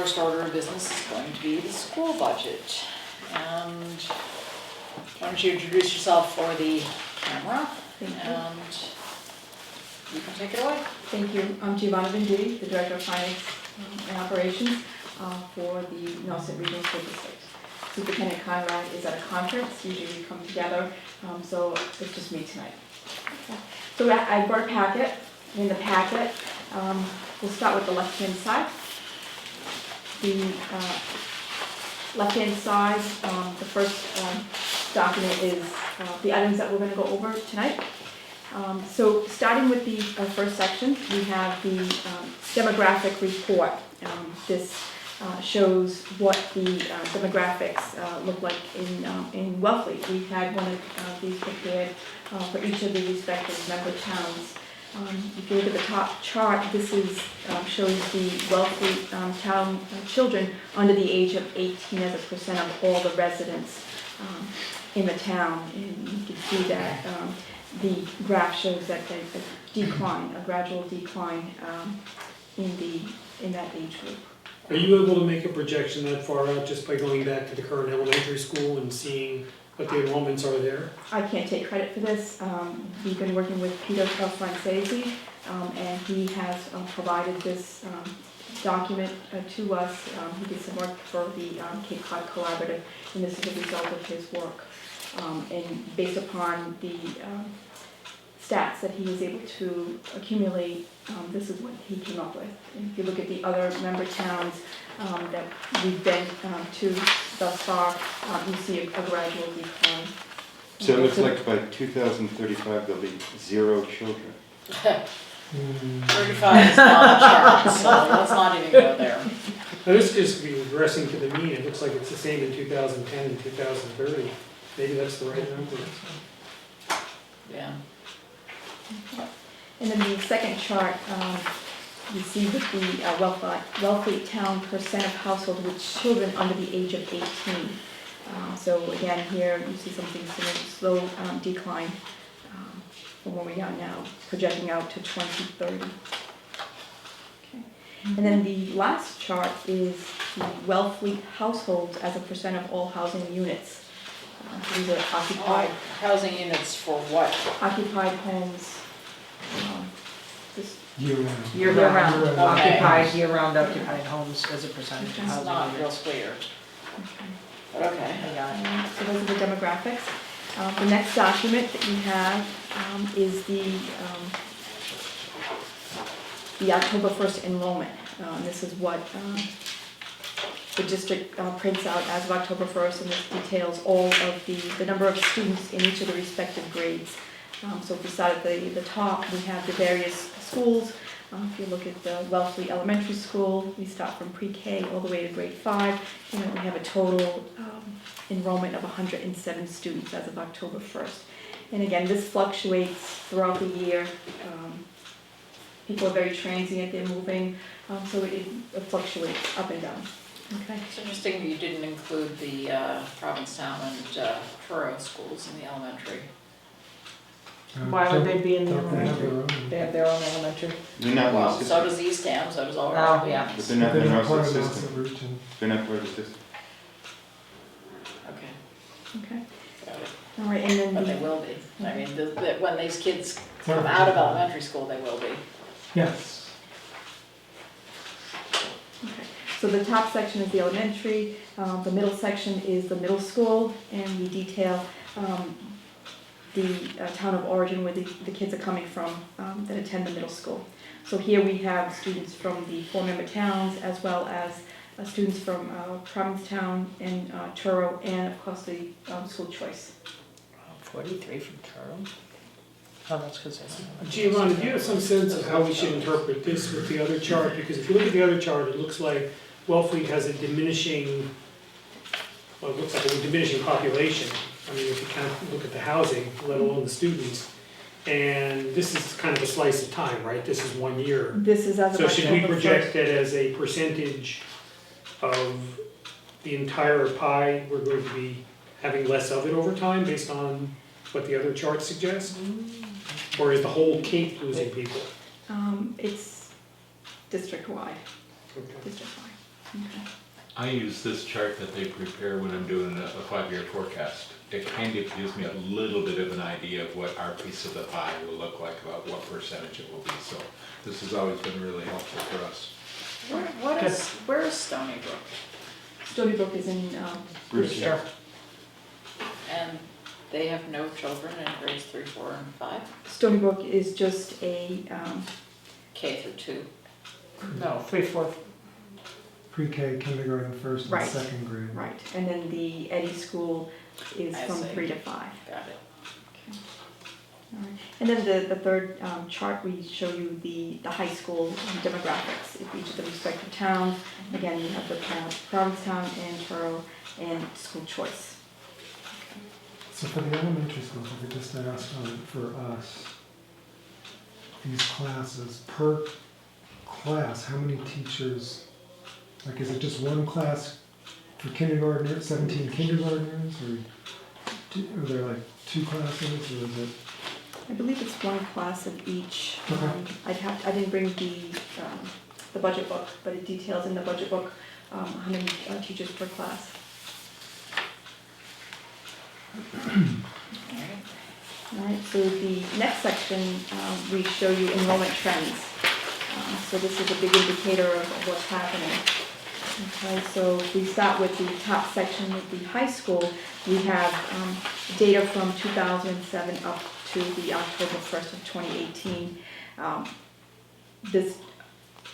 first order of business is going to be the school budget. And why don't you introduce yourself for the camera? And you can take it away. Thank you. I'm Giovanna Venditti, the Director of Finance and Operations for the Nelson Regional School District. Superintendent Conrad is at a conference. Usually we come together, so it's just me tonight. So I brought a packet. In the packet, we'll start with the left-hand side. The left-hand side, the first document is the items that we're going to go over tonight. So starting with the first section, we have the demographic report. This shows what the demographics look like in Wellfleet. We've had one of these prepared for each of the respective member towns. If you look at the top chart, this is shows the Wellfleet town children under the age of 18 as a percent of all the residents in the town. And you can see that the graph shows that a decline, a gradual decline in that age group. Are you able to make a projection that far out just by going back to the current elementary school and seeing what the enrollments are there? I can't take credit for this. We've been working with Peter Francesi, and he has provided this document to us. He did some work for the Cape Cod Collaborative, and this is a result of his work. And based upon the stats that he was able to accumulate, this is what he came up with. And if you look at the other member towns that we've been to thus far, you see a gradual decline. So it looks like by 2035 there'll be 0 children. 35 is not the chart, so let's not even go there. Now this is be regressing to the mean. It looks like it's the same in 2010 and 2030. Maybe that's the right number. Yeah. And then the second chart, you see with the Wellfleet town percent of households with children under the age of 18. So again, here you see something slow decline from where we are now, projecting out to 2030. Okay. And then the last chart is the Wellfleet households as a percent of all housing units. These are occupied. Housing units for what? Occupied homes. Year-round. Year-round. Okay. Occupied, year-round occupied homes as a percentage of It's housing not real units. clear, Okay. but okay. I got it. So those are the demographics. The next document that you have is the October 1st enrollment. This is what the district prints out as of October 1st, and this details all of the number of students in each of the respective grades. So if we start at the top, we have the various schools. If you look at the Wellfleet Elementary School, we start from pre-K all the way to grade 5, and we have a total enrollment of 107 students as of October 1st. And again, this fluctuates throughout the year. People are very transient, they're moving, so it fluctuates up and down. Okay. It's interesting that you didn't include the Provincetown and Truro schools in the elementary. Why would they be in the Don't they have their elementary? own? They have their own elementary? They're not in Well, the so system. does Eastham, so does all Oh, yeah. But they're not in the They're part Norfolk of system. Nelson Region. They're not part of the system. Okay, Okay. got it. All right, and then But they the, will be. I mean, when these kids come out of elementary school, they will be. Yes. okay. So the top section is the elementary, the middle section is the middle school, and we detail the town of origin where the kids are coming from that attend the middle school. So here we have students from the 4 member towns, as well as students from Provincetown and Truro, and of course the school choice. 43 from Truro? Oh, that's because Giovanni, do you have some sense of how we should interpret this with the other chart? Because if you look at the other chart, it looks like Wellfleet has a diminishing, well, it looks like a diminishing population. I mean, if you kind of look at the housing, let alone the students. And this is kind of a slice of time, right? This is 1 year. This is as of So should we October project 1st. that as a percentage of the entire pie, we're going to be having less of it over time based on what the other charts suggest? Or is the whole Cape losing people? It's district-wide, Okay. district-wide. Okay. I use this chart that they prepare when I'm doing a 5-year forecast. It kind of gives me a little bit of an idea of what our piece of the pie will look like, about what percentage it will be. So this has always been really helpful for us. Where is Stony Brook? Stony Brook is in, Brewster. And they have no children in grades 3, 4, and 5? Stony Brook is just a, K through 2. No, 3, 4, Pre-K, kindergarten, first and Right. second grade. right, and then the Eddie school is I from see. 3 to 5. Got it. All right. And then the third chart, we show you the high school demographics of each of the respective towns. Again, you have the Provincetown and Truro and school choice. So for the elementary schools, if we just ask for us, these classes, per class, how many teachers, like is it just one class for kindergartners, 17 kindergartners, or are there like 2 classes, or is it? I believe it's one class of each. Okay. I didn't bring the budget book, but it details in the budget book how many teachers per class. All right, so the next section, we show you enrollment trends. So this is a big indicator of what's happening. Okay, so if we start with the top section with the high school, we have data from 2007 up to the October 1st of 2018. This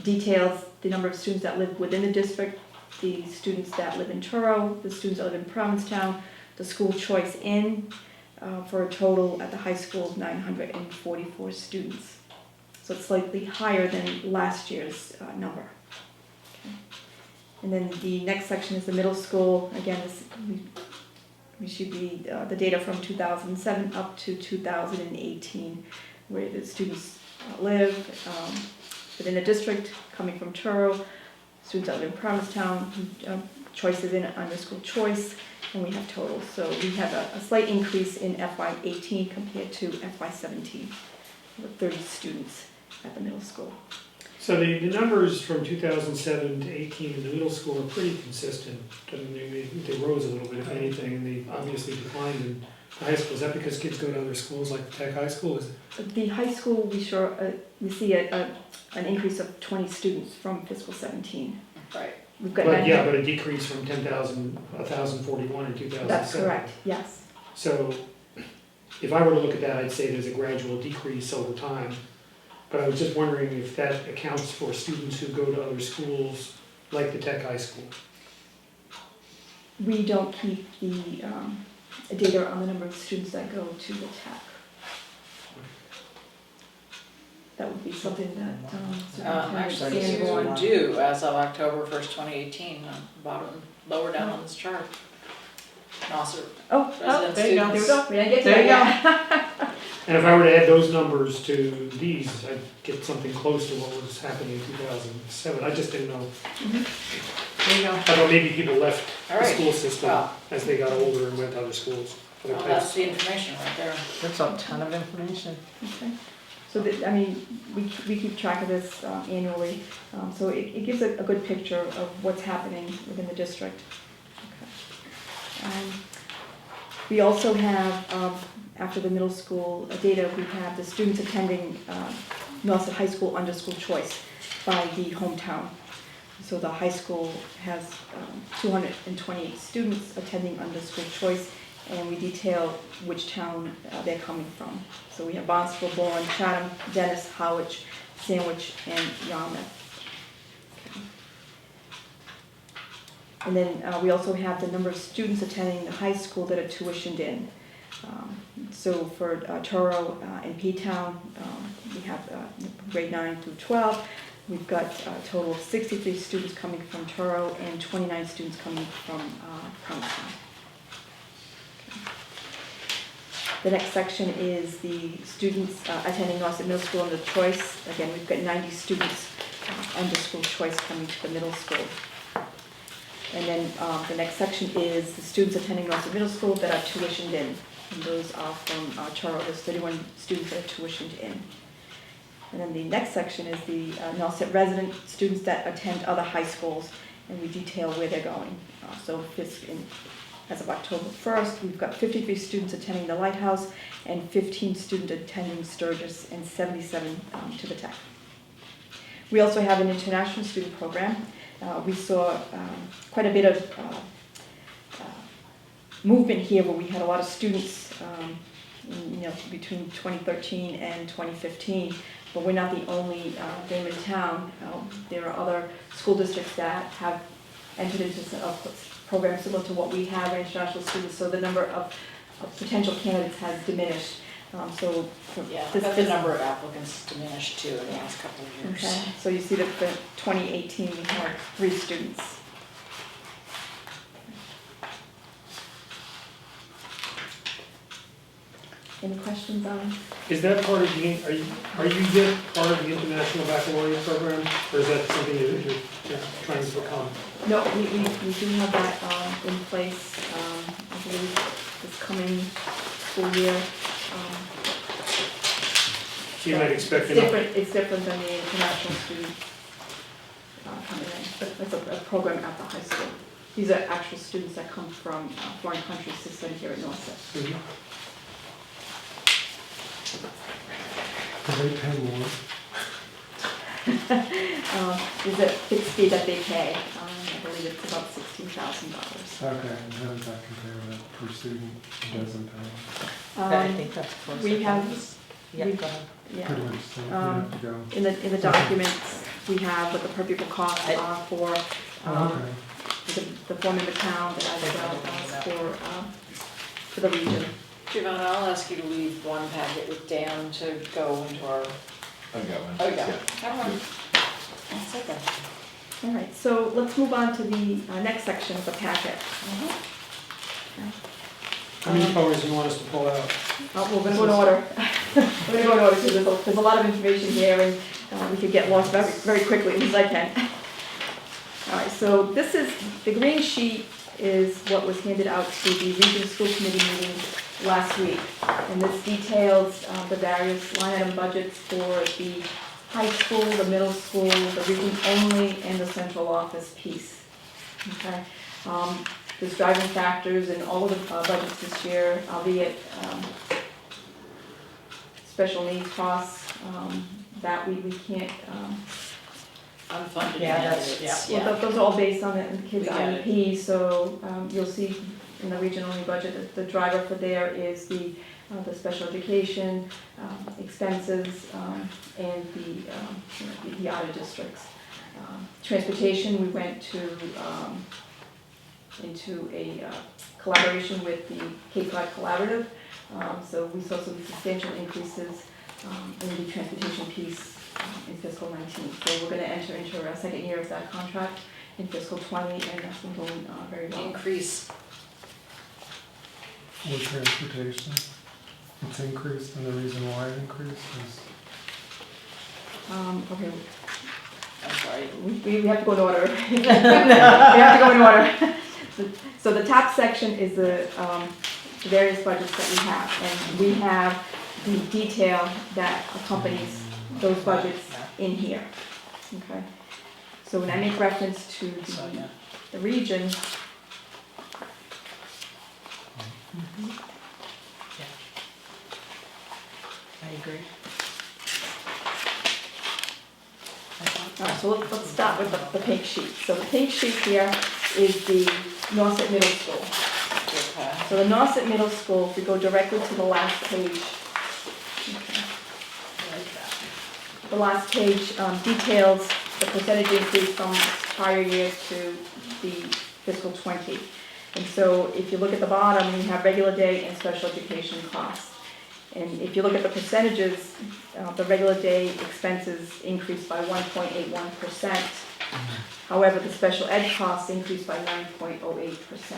details the number of students that live within the district, the students that live in Truro, the students that live in Provincetown, the school choice in, for a total at the high school of 944 students. So it's slightly higher than last year's number. Okay. And then the next section is the middle school. Again, we should be the data from 2007 up to 2018, where the students live within the district, coming from Truro, students that live in Provincetown, choices in under school choice, and we have totals. So we have a slight increase in FY18 compared to FY17, with 30 students at the middle school. So the numbers from 2007 to 18 in the middle school are pretty consistent. I mean, they rose a little bit, if anything, and they obviously declined in the high school. Is that because kids go to other schools like Tech High School? Is it? The high school, we see an increase of 20 students from fiscal 17. Right. We've got But yeah, but a decrease from 1,041 in 2007. That's correct, yes. So if I were to look at that, I'd say there's a gradual decrease over time. But I was just wondering if that accounts for students who go to other schools like the Tech High School. We don't keep the data on the number of students that go to the tech. That would be something that Actually, Superintendent you Sanborn. do as of October 1st, 2018, bottom, lower down on this chart. Nauser Oh, resident there you go. there we students. go. We didn't get to There you that yet. And if I were to add those numbers to these, I'd get something close to what was happening in 2007. I just didn't know. there you go. I thought maybe people left All the right. school system Well, as they got older and went to other schools. Other well, types. that's the information right there. That's a ton of information. Okay. So I mean, we keep track of this annually, so it gives a good picture of what's happening within the district. Okay. We also have, after the middle school data, we have the students attending Nelson High School under school choice by the hometown. So the high school has 228 students attending under school choice, and we detail which town they're coming from. So we have Barnstable, Bourne, Chatham, Dennis, Howard, Sandwich, and Yarmouth. Okay. And then we also have the number of students attending the high school that are tuitioned in. So for Truro and P-Town, we have grade 9 through 12. We've got a total of 63 students coming from Truro and 29 students coming from Provincetown. The next section is the students attending Nauset Middle School under choice. Again, we've got 90 students under school choice coming to the middle school. And then the next section is the students attending Nauset Middle School that are tuitioned in. And those are from Truro. There's 31 students that are tuitioned in. And then the next section is the Nauset resident students that attend other high schools. and we detail where they're going. So as of October 1st, we've got 53 students attending the Lighthouse and 15 students attending Sturgis and 77 to the Tech. We also have an international student program. We saw quite a bit of movement here where we had a lot of students between 2013 and 2015, but we're not the only game in town. There are other school districts that have entered into a program similar to what we have for international students, so the number of potential candidates has diminished. Yeah, the number of applicants diminished too in the last couple of years. Okay, so you see that for 2018 we had 3 students. Any questions on? Is that part of the, are you yet part of the International Baccalaureate program, or is that something that you're trying to become? No, we do have that in place, I believe, this coming school year. So you might expect It's different than the international student coming in, but it's a program at the high school. These are actual students that come from foreign countries to study here at Norfolk. Mhm. Do they pay more? There's a fixed fee that they pay. I believe it's about $16,000. Okay, and how does that compare with per student who doesn't pay? I think that's close. we have- Yeah, we- go ahead. Yeah. Pretty much, so you have to go. In the documents, we have what the per pupil costs are for Okay, the form in the town as well as for the region. Giovanna, I'll ask you to leave one packet with Dan to go into our, I've got one. oh, yeah. Yeah. Have one. That's it then. All right, so let's move on to the next section of the packet. How many colors do you want us to pull out? We're going to go in order. We're going to go in order because there's a lot of information here and we could get lost very, very quickly, as I can. All right, so this is, the green sheet is what was handed out to the regional school committee meeting last week. And this details the various line item budgets for the high school, the middle school, the region only, and the central office piece. Okay. There's driving factors in all of the budgets this year, albeit special needs costs that we can't. Unfunded Yeah, mandates, Well, those are all based on the kids' We get it. IEP, so you'll see in the region only budget that the driver for there is the special education expenses and the outer districts. Transportation, we went into a collaboration with the K-5 Collaborative, so we saw some substantial increases in the transportation piece in fiscal 19. So we're going to enter into our second year of that contract in fiscal 20, and that's been going very well. Increase. with transportation, it's increased, and the reason why it increased is, Okay, I'm sorry. we have to go in order. We have to go in order. So the top section is the various budgets that we have, and we have the detail that accompanies those budgets in here. Okay. So when I make reference to the region, I agree. all right, so let's start with the pink sheet. So the pink sheet here is the Norfolk Middle School. Okay. So the Norfolk Middle School, if we go directly to the last page. Okay. The last page details the percentage increase from prior year to the fiscal 20. And so if you look at the bottom, we have regular day and special education costs. And if you look at the percentages, the regular day expenses increased by 1.81%. However, the special ed costs increased by 9.08%.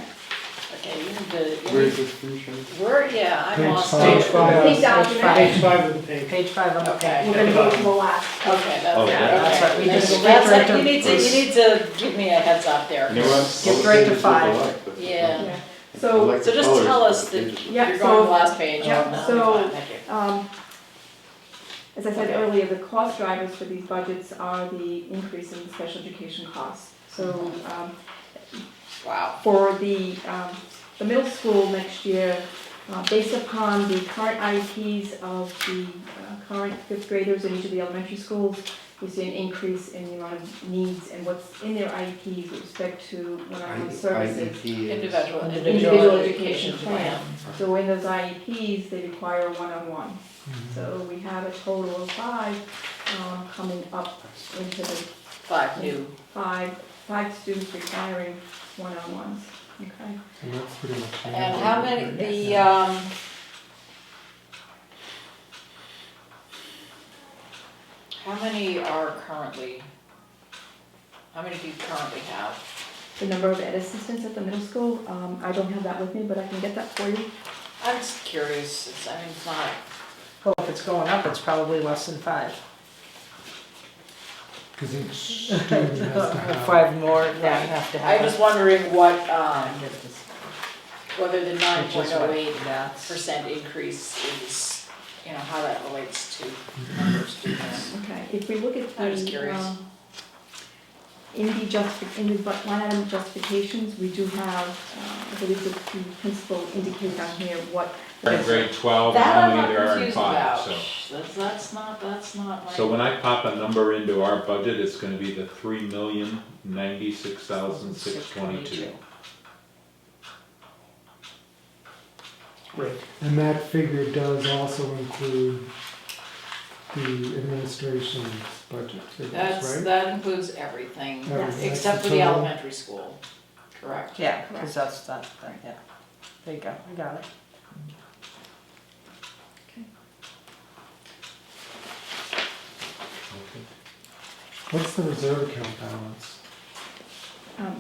Okay, you need Where is to, this from, Shelley? yeah, I'm Page lost. five. Page 5. Pink document. Page 5 of the page. Page 5 on the Okay. page. We're going to go to the last. Okay, that's, Oh, okay. that's right. We That's- just that's skipped right it. to- You need to give me a heads up there. You know what? Skip All the right to pages look 5. alike, but- Yeah. Yeah. I So, like So the just colors tell of us the that pages. Yeah, you're going to the so- last page. yeah, No, so- fine, thank you. as I said Okay. earlier, the cost drivers for these budgets are the increase in the special education costs. So, Wow. for the middle school next year, based upon the current IEPs of the current fifth graders in each of the elementary schools, we see an increase in the amount of needs and what's in their IEPs with respect to one-on-one services. IEP is- Individual education plan. So in those IEPs, they require one-on-one. So we have a total of 5 coming up into the 5 new. five students requiring one-on-ones, okay? And that's pretty much. the And number. how many, the, how many are currently, how many do you currently have? The number of ed assistants at the middle school, I don't have that with me, but I can get that for you. I'm just curious, it's not, Well, if it's going up, it's probably less than 5. Cause each student has to have. 5 more, yeah, you have to have. I'm just wondering what, whether the Which is what 9.08% increase is, how that relates to number of students. Okay, if we look at the. I'm just curious. In the line item justifications, we do have, I believe the principal indicates on here what. In grade 12, and That how I'm many not there are in confused 5, about. so. That's not my. So when I pop a number into our budget, it's gonna be the 3,096,622. Right. And that figure does also include the administration's budget figures, right? That includes everything, Everything. except That's for the the total. elementary school, correct? Yeah, because that's that, yeah. There you go, I got it. What's the reserve account balance?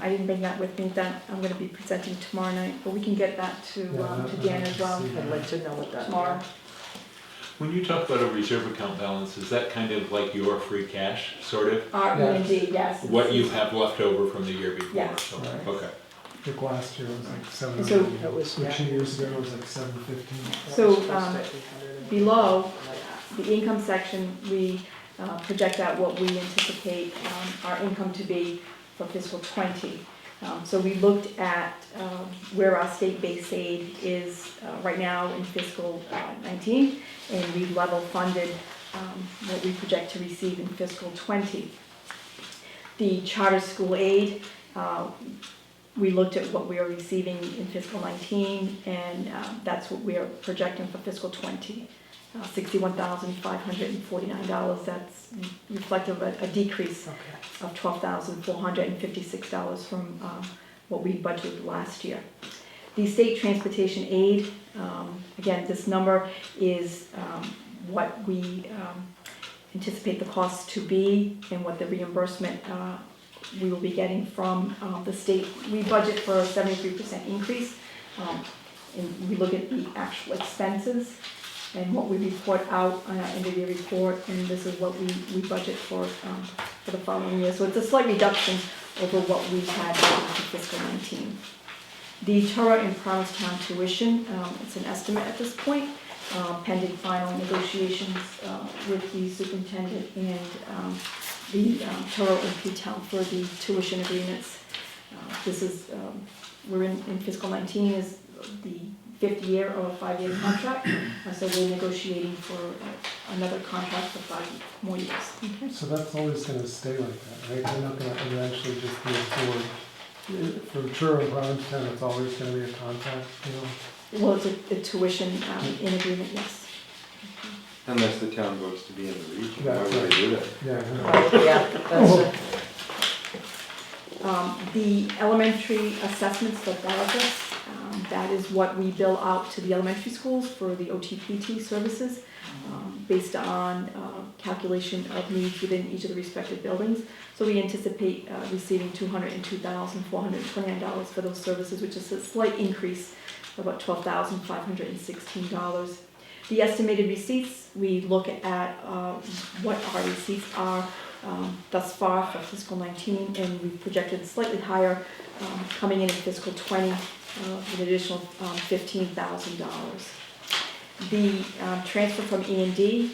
I didn't bring that with me, that I'm gonna be presenting tomorrow night, but we can get that to Dan as well see. I'd like to know what that. tomorrow. When you talk about a reserve account balance, is that kind of like your free cash, sort of? Indeed, yes. What you have left over from the year before? Yes. So, Right. Okay. Like last year was like seven So- hundred, It was, which yeah. years ago was like 715. So, below, the income section, we project out what we anticipate our income to be for fiscal '20. So we looked at where our state-based aid is right now in fiscal '19, and we level funded what we project to receive in fiscal '20. The charter school aid, we looked at what we are receiving in fiscal '19, and that's what we are projecting for fiscal '20. $61,549, that's reflective of a decrease Okay. of $12,456 from what we budgeted last year. The state transportation aid, again, this number is what we anticipate the costs to be and what the reimbursement we will be getting from the state. We budget for a 73% increase, and we look at the actual expenses and what we report out on our end of year report, and this is what we budget for the following year. So it's a slight reduction over what we had for fiscal '19. The Torah and Provincetown tuition, it's an estimate at this point, pending final negotiations with the superintendent and the Torah and P-Town for the tuition agreements. This is, we're in fiscal '19 is the 5th year of a 5-year contract, so we're negotiating for another contract for 5 more years. Okay. So that's always gonna stay like that, right? They're not gonna eventually just be a board. For Truro and Provincetown, it's always gonna be a contract, Well, it's a tuition in agreement, yes. Unless the town votes to be in the region, why That's would they do that? Yeah. Yeah, that's it. The elementary assessments for therapists, that is what we bill out to the elementary schools for the OTPT services, based on calculation of needs within each of the respective buildings. So we anticipate receiving $202,429 for those services, which is a slight increase of about $12,516. The estimated receipts, we look at what our receipts are thus far for fiscal '19, and we've projected slightly higher coming in fiscal '20 with an additional $15,000. The transfer from E&D,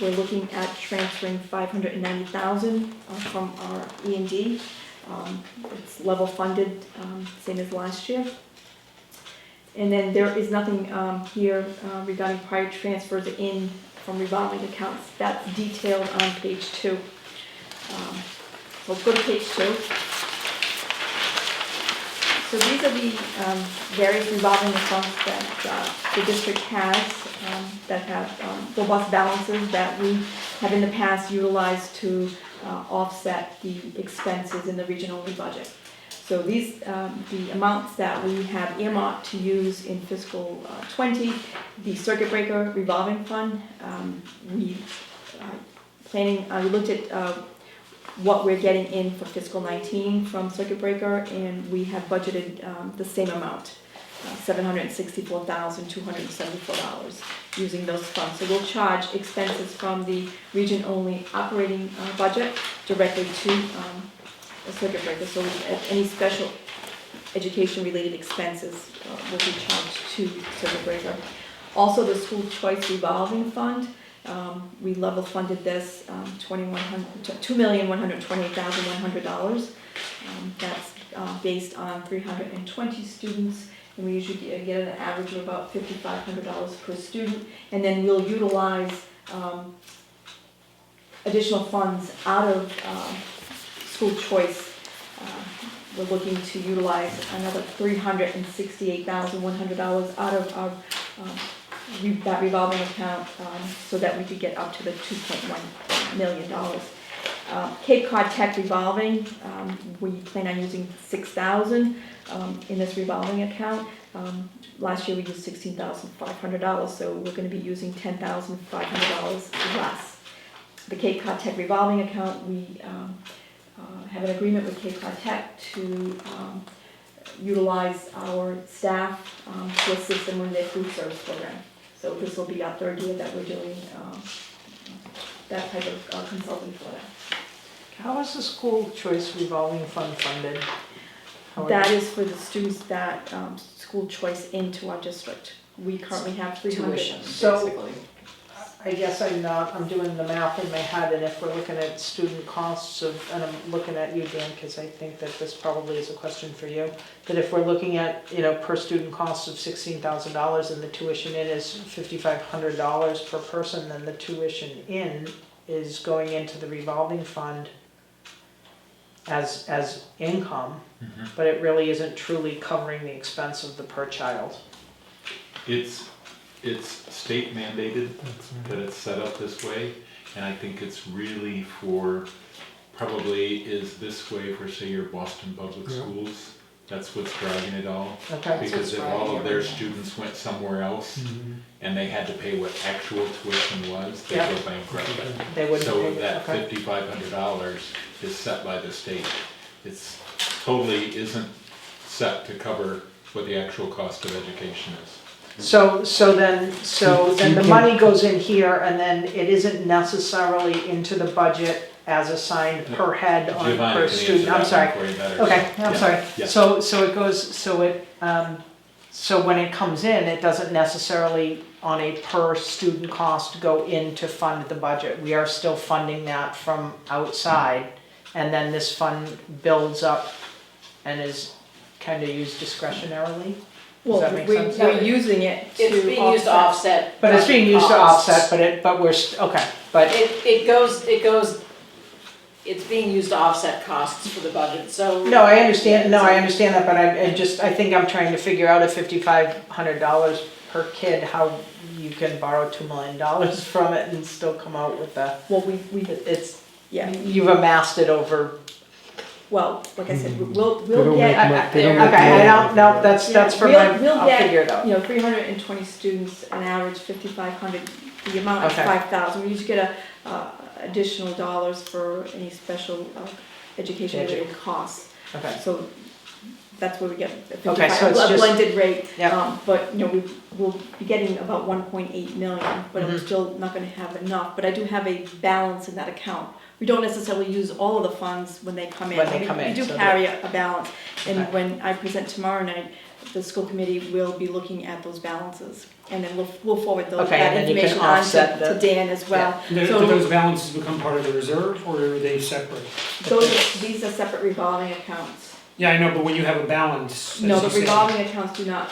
we're looking at transferring $590,000 from our E&D It's level funded, same as last year. And then there is nothing here regarding prior transfers in from revolving accounts. That's detailed on page 2. So let's go to page 2. So these are the various revolving accounts that the district has that have robust balances that we have in the past utilized to offset the expenses in the regional budget. So these, the amounts that we have earmarked to use in fiscal 20, the circuit breaker revolving fund, we looked at what we're getting in for fiscal 19 from circuit breaker, and we have budgeted the same amount, $764,274 using those funds. So we'll charge expenses from the region-only operating budget directly to a circuit breaker, so any special education-related expenses will be charged to circuit breaker. Also, the school choice revolving fund, we level funded this $2,128,100. That's based on 320 students, and we usually get an average of about $5,500 per student. And then we'll utilize additional funds out of school choice. We're looking to utilize another $368,100 out of our that revolving account so that we could get up to the $2.1 million. Cape Cod Tech revolving, we plan on using $6,000 in this revolving account. Last year we used $16,500, so we're going to be using $10,500 less. The Cape Cod Tech revolving account, we have an agreement with Cape Cod Tech to utilize our staff to assist them in their food service program. So this will be our 3rd year that we're doing that type of consulting for them. How is the school choice revolving fund funded? That is for the students that school choice into our district. We currently have 300. Tuition, So- basically. I guess I'm doing the math in my head, and if we're looking at student costs of, and I'm looking at you, Dan, because I think that this probably is a question for you, that if we're looking at, per student costs of $16,000 and the tuition in is $5,500 per person, then the tuition in is going into the revolving fund as income, but it really isn't truly covering the expense of the per child. It's state mandated that it's set up this way, and I think it's really probably is this way for, say, your Boston Public Schools. That's what's driving it all. Okay. Because if all of their students went somewhere else and they had to pay what actual tuition was, they'd go bankrupt. They wouldn't So pay that okay. $5,500 is set by the state. It's totally isn't set to cover what the actual cost of education is. So then the money goes in here, and then it isn't necessarily into the budget as assigned per head on Giovanni per can student. answer I'm that sorry. one for you better. Okay, I'm Yeah. sorry. Yeah. So it goes, so when it comes in, it doesn't necessarily on a per student cost go in to fund the budget. We are still funding that from outside, and then this fund builds up and is kind of used discretionarily. Does that make sense? We're using it to It's being used to offset. But it's being used to costs. offset, but It's being used to offset costs for the budget, so. no, I understand that, but I think I'm trying to figure out at $5,500 per kid, how you can borrow $2 million from it and still come out with you've amassed it over. Well, like I said, we'll don't get. make They don't Okay, make that's for my, We'll I'll get, figure it out. 320 students, an average 5,500, the amount is Okay. 5,000. We usually get additional dollars for any special education related costs. Okay, So that's where we get a Okay, so 55, it's a just- blended rate. Yeah. But, we will be getting about 1.8 million, but I'm Mhm. still not gonna have enough, but I do have a balance in that account. We don't necessarily use all of the funds when they come in. When they come in, We do so carry a balance, and Okay. when I present tomorrow night, the school committee will be looking at those balances. And then we'll forward those, Okay, that and then you can information on offset to the- Dan as well. Do So- those balances become part of the reserve, or are they separate? These are separate revolving accounts. Yeah, I know, but when you have a balance, No, as the you said- revolving accounts do not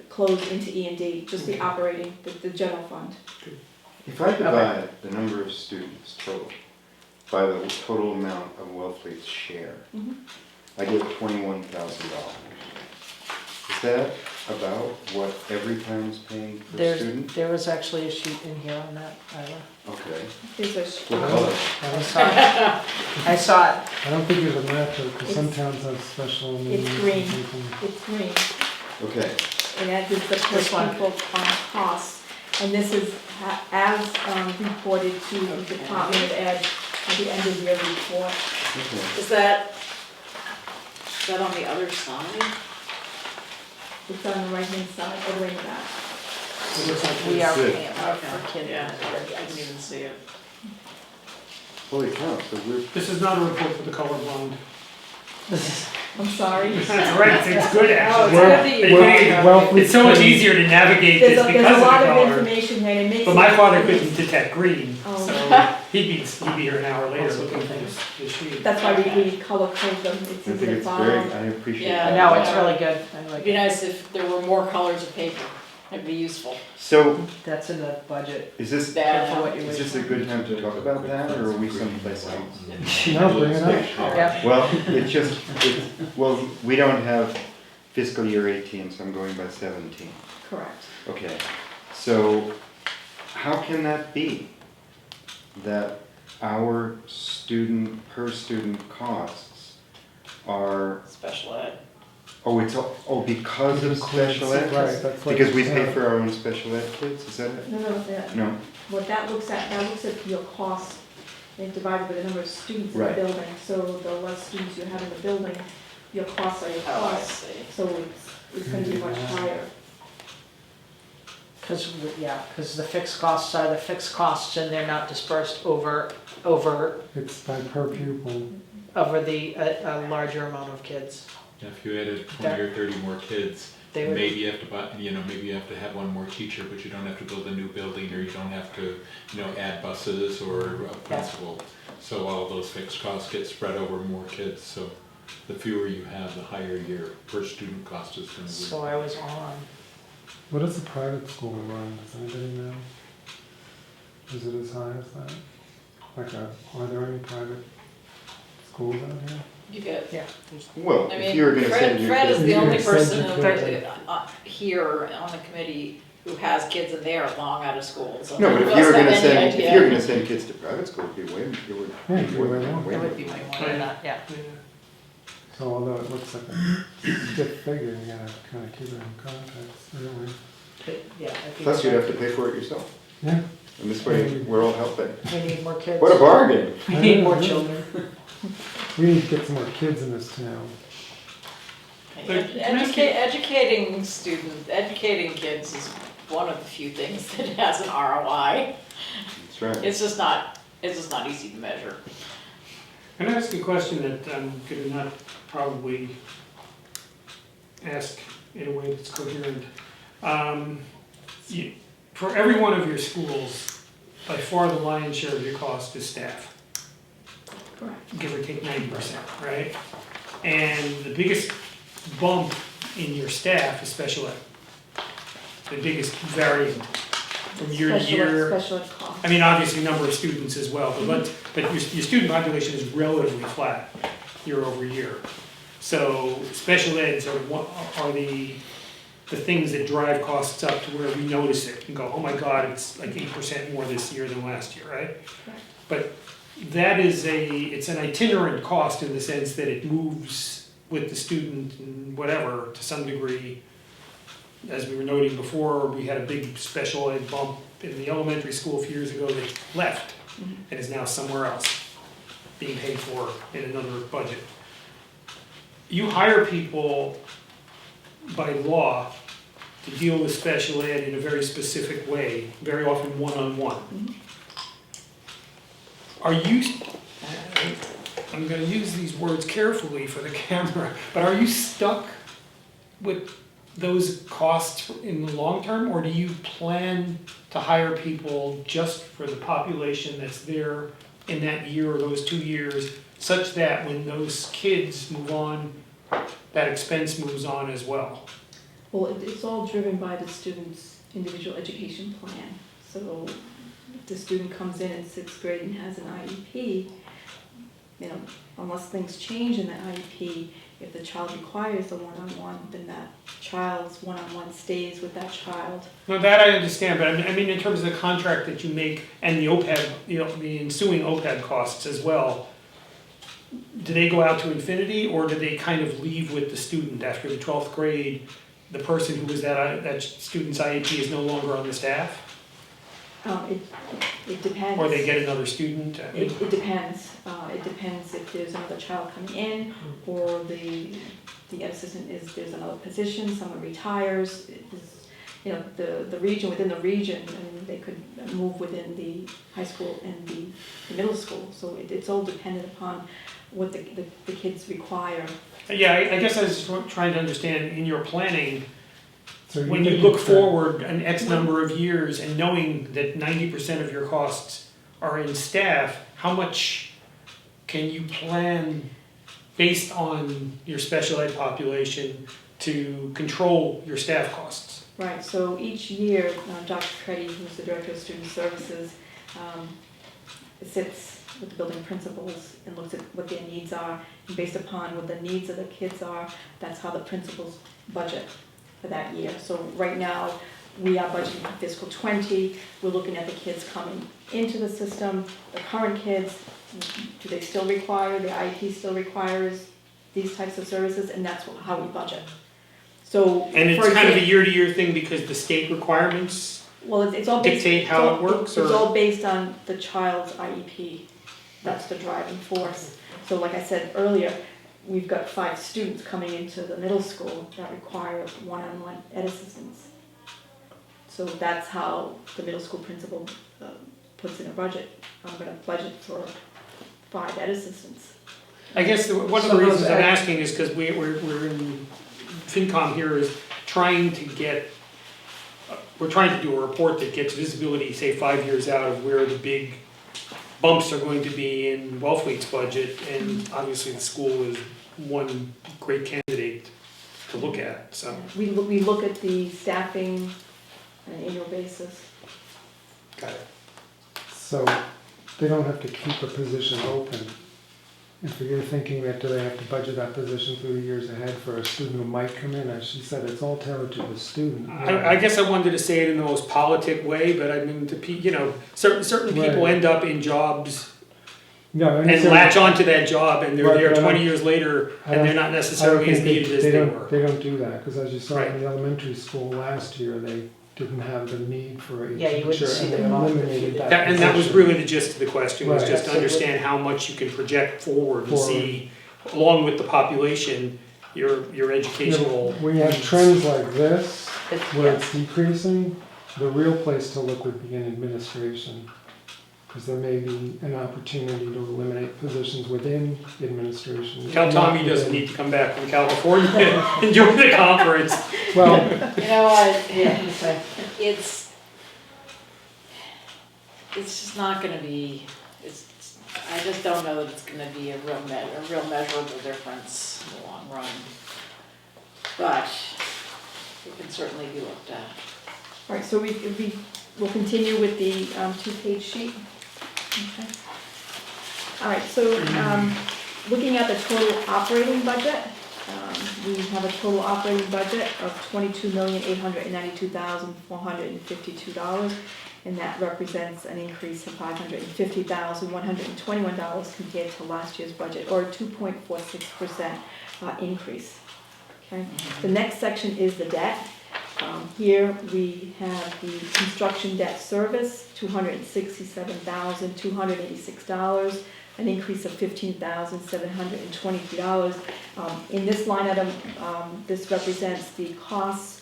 close into E&D, just the operating, the general fund. If I divide the number of students total by the total amount of Wellfleet's share, Mhm. I get $21,000. Is that about what every town is paying per student? There was actually a sheet in here on that, Isla. Okay. There's a, What color? I saw it. I saw it. I don't think there's a match because some towns have special needs. it's green. or something. It's green, Okay. and that gives the per This one. pupil costs. And this is as reported to the Department of Ed at the end of year report. Okay. Is that on the other side? It's on the right-hand side, all the way back. It looks like We are Good. paying for kids. Yeah, I didn't even see it. Holy cow, so we're, This is not a report for the colorblind. I'm sorry. That's right, it's good Oh, actually. it's good that you- Wellfleet It's so much pays- easier to navigate There's this a because of the lot of color. information here, and it makes it. But my father couldn't detect green, Oh. so he'd be here an hour later looking for this sheet. That's why we color code them, it's I easy think to it's follow. very, I appreciate Yeah. I that. know, it's really good. I It'd like be it. nice if there were more colors of paper, it'd be useful. So, That's in the budget. is this, Yeah. For what you is wish this a for. good time to talk about that, or are we someplace else? No, bring it up. Yeah. Well, well, we don't have fiscal year 18, so I'm going by 17. Correct. Okay, so how can that be? That our per student costs are, Special ed. because of special ed? Right, that's what. Because we pay for our own special ed kids, is that it? No, No? what that looks at your cost, and divided by the number of students in the Right. building. So the less students you have in the building, your costs are your Oh, I costs, see. so it's gonna be much higher. Because the fixed costs are the fixed costs and they're not dispersed over It's by per pupil. the, a larger amount of kids. If you added 20 or 30 more kids, They would, maybe you have to buy, maybe you have to have one more teacher, but you don't have to build a new building, or you don't have to, add buses or a principal. So all those fixed costs get spread over more kids, so the fewer you have, the higher your per student cost is gonna be. so I was on, What does the private school run? Does anybody know? Is it as high as that? Are there any private schools out here? You get, yeah. Well, I if you were mean, gonna send your Fred is kids. the only You're person educated. here on the committee who has kids and they are long out of school, so. No, but none if of you were us have gonna any send, idea. if you were gonna send kids to private school, it'd be way, it would Yeah, be way, way more. way It more. would be way more than that, yeah. So although it looks like a stiff figure, you gotta kind of keep it in context, really. But, yeah, I think Plus, you'd have to pay for it yourself, Yeah. and this way, we're all helping. we need more kids. What a bargain! We need more children. We need to get some more kids in this town. Educating kids is one of the few things that has an ROI. That's right. It's just not easy to measure. Can I ask a question that I'm gonna not probably ask in a way that's coherent? For every one of your schools, by far the lion's share of your cost is staff, Correct. give or take 90%, right? And the biggest bump in your staff is special ed. The biggest variant from year to year. Special ed cost. I mean, obviously, number of students as well, but your student population is relatively flat year over year. So special eds are the things that drive costs up to where we notice it and go, oh my God, it's like 8% more this year than last year, right? Correct. But that is it's an itinerant cost in the sense that it moves with the student and whatever to some degree. As we were noting before, we had a big special ed bump in the elementary school a few years ago that left and is now somewhere else being paid for in another budget. you hire people by law to deal with special ed in a very specific way, very often one-on-one. Mhm. Are you, I'm gonna use these words carefully for the camera, but are you stuck with those costs in the long term, or do you plan to hire people just for the population that's there in that year or those 2 years, such that when those kids move on, that expense moves on as well? Well, it's all driven by the student's individual education plan. So if the student comes in 6th grade and has an IEP, you know, unless things change in that IEP, if the child requires a one-on-one, then that child's one-on-one stays with that child. No, that I understand, but I mean in terms of the contract that you make and the OPEB, you know, the ensuing OPEB costs as well, do they go out to infinity, or do they kind of leave with the student after the 12th grade? The person who was that student's IEP is no longer on the staff? It depends. Or they get another student? I mean, It depends. It depends if there's another child coming in, or the ed assistant there's another position, someone retires. You know, the region, within the region, and they could move within the high school and the middle school. So it's all dependent upon what the kids require. Yeah, I guess I was trying to understand in your planning, So you're when you thinking look for- forward an X number of years and knowing that 90% of your costs are in staff, how much can you plan based on your special ed population to control your staff costs? Right, so each year, Dr. Preddy, who's the Director of Student Services, sits with the building principals and looks at what their needs are. And based upon what the needs of the kids are, that's how the principals budget for that year. So right now, we are budgeting for fiscal '20. We're looking at the kids coming into the system, the current kids, do they still require, the IEP still requires these types of services, and that's how we budget. So, And it's for kind of a example- year-to-year thing because the state requirements Well, it's all based. dictate how it works, It's or? all based on the child's IEP. That's the driving force. So like I said earlier, we've got 5 students coming into the middle school that require one-on-one ed assistance. So that's how the middle school principal puts in a budget. I'm gonna budget for 5 ed assistants. I guess one of So the those reasons I'm ed- asking is because we're in, FinCom here is trying to get, we're trying to do a report that gets visibility, say 5 years out, of where the big bumps are going to be in Wellfleet's budget, and obviously the school is one great candidate to look at, so. We look at the staffing on an annual basis. Got it. So they don't have to keep a position open. If you're thinking that, do they have to budget that position through the years ahead for a student who might come in? As she said, it's all tailored to the student. I guess I wanted to say it in the most politic way, but I mean, you know, certain people Right. end up in jobs No, I and understand. latch onto that job, and they're Right, there but I 20 don't- years later, I and they're don't- not I don't necessarily as think needed as they were. They don't do that, because as you saw in Right. the elementary school last year, they didn't have the need for a Yeah, you wouldn't teacher, see and they them often if you eliminated did. that And that was position. really the gist of the question, was Right. just to understand how much you can project forward and see, along with the population, your educational. When you have needs. trends like this, where Yeah. it's decreasing, the real place to look would be in administration. Because there may be an opportunity to eliminate positions within administration. Tell Tommy he not doesn't within- need to come back from California and join the conference. Well, You know what, Yeah, okay. it's just not gonna be, I just don't know that it's gonna be a real measurable difference in the long run. But it can certainly be looked at. All right, so we will continue with the 2-page sheet. Okay. All right, so looking at the total operating budget, we have a total operating budget of $22,892,452, and that represents an increase of $550,121 compared to last year's budget, or a 2.46% increase. Okay. The next section is the debt. Here we have the construction debt service, $267,286. an increase of $15,723. In this line item, this represents the costs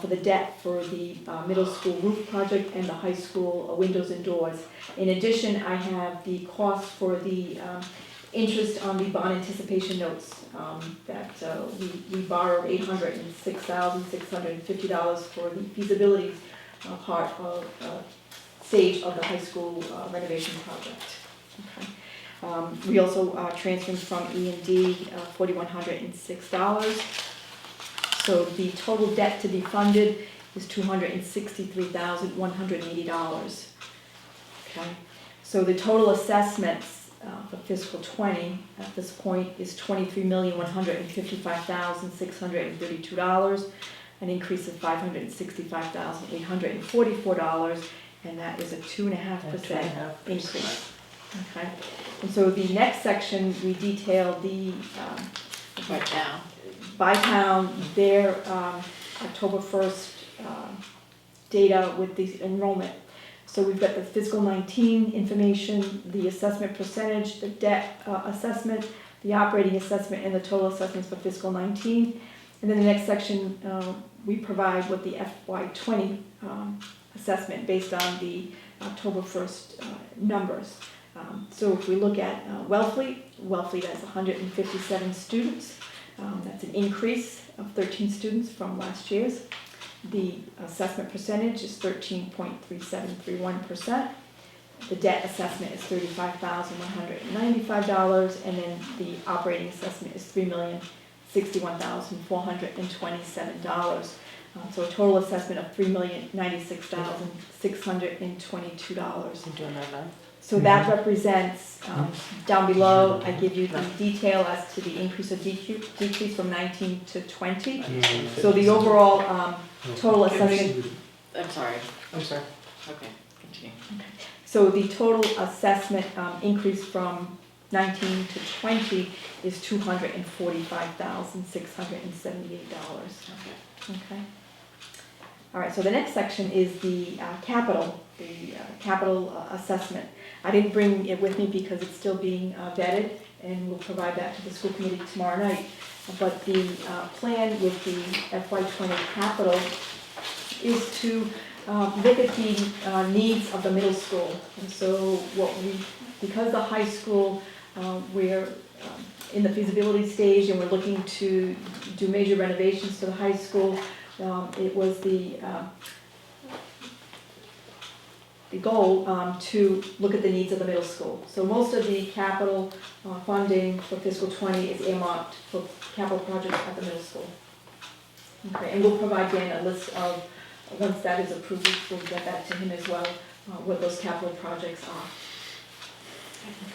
for the debt for the middle school roof project and the high school windows and doors. In addition, I have the cost for the interest on the bond anticipation notes that we borrowed $806,650 for the feasibility part of stage of the high school renovation project. Okay. We also transferred from E&D $4,106. So the total debt to be funded is $263,180. Okay. So the total assessments for fiscal 20 at this point is $23,155,632, an increase of $565,844, and that is a 2.5% increase. Okay. And so the next section, we detail the by town, their October 1st data with the enrollment. So we've got the fiscal 19 information, the assessment percentage, the debt assessment, the operating assessment, and the total assessments for fiscal 19. And then the next section, we provide what the FY20 assessment based on the October 1st numbers. So if we look at Wellfleet has 157 students. That's an increase of 13 students from last year's. The assessment percentage is 13.3731%. The debt assessment is $35,195, and then the operating assessment is $3,061,427. So a total assessment of $3,096,622. So that represents, down below, I give you the detail as to the increase or decrease from 19 to 20. So the overall total assessment. I'm sorry. Okay, Continue. So the total assessment increase from 19 to 20 is $245,678. Okay. All right, so the next section is the capital assessment. I didn't bring it with me because it's still being vetted, and we'll provide that to the school committee tomorrow night. But the plan with the FY20 capital is to look at the needs of the middle school. And so because the high school, we're in the feasibility stage and we're looking to do major renovations to the high school, it was the goal to look at the needs of the middle school. So most of the capital funding for fiscal 20 is earmarked for capital projects at the middle school. Okay, and we'll provide Dan a list of, once that is approved, we'll get that to him as well, what those capital projects are.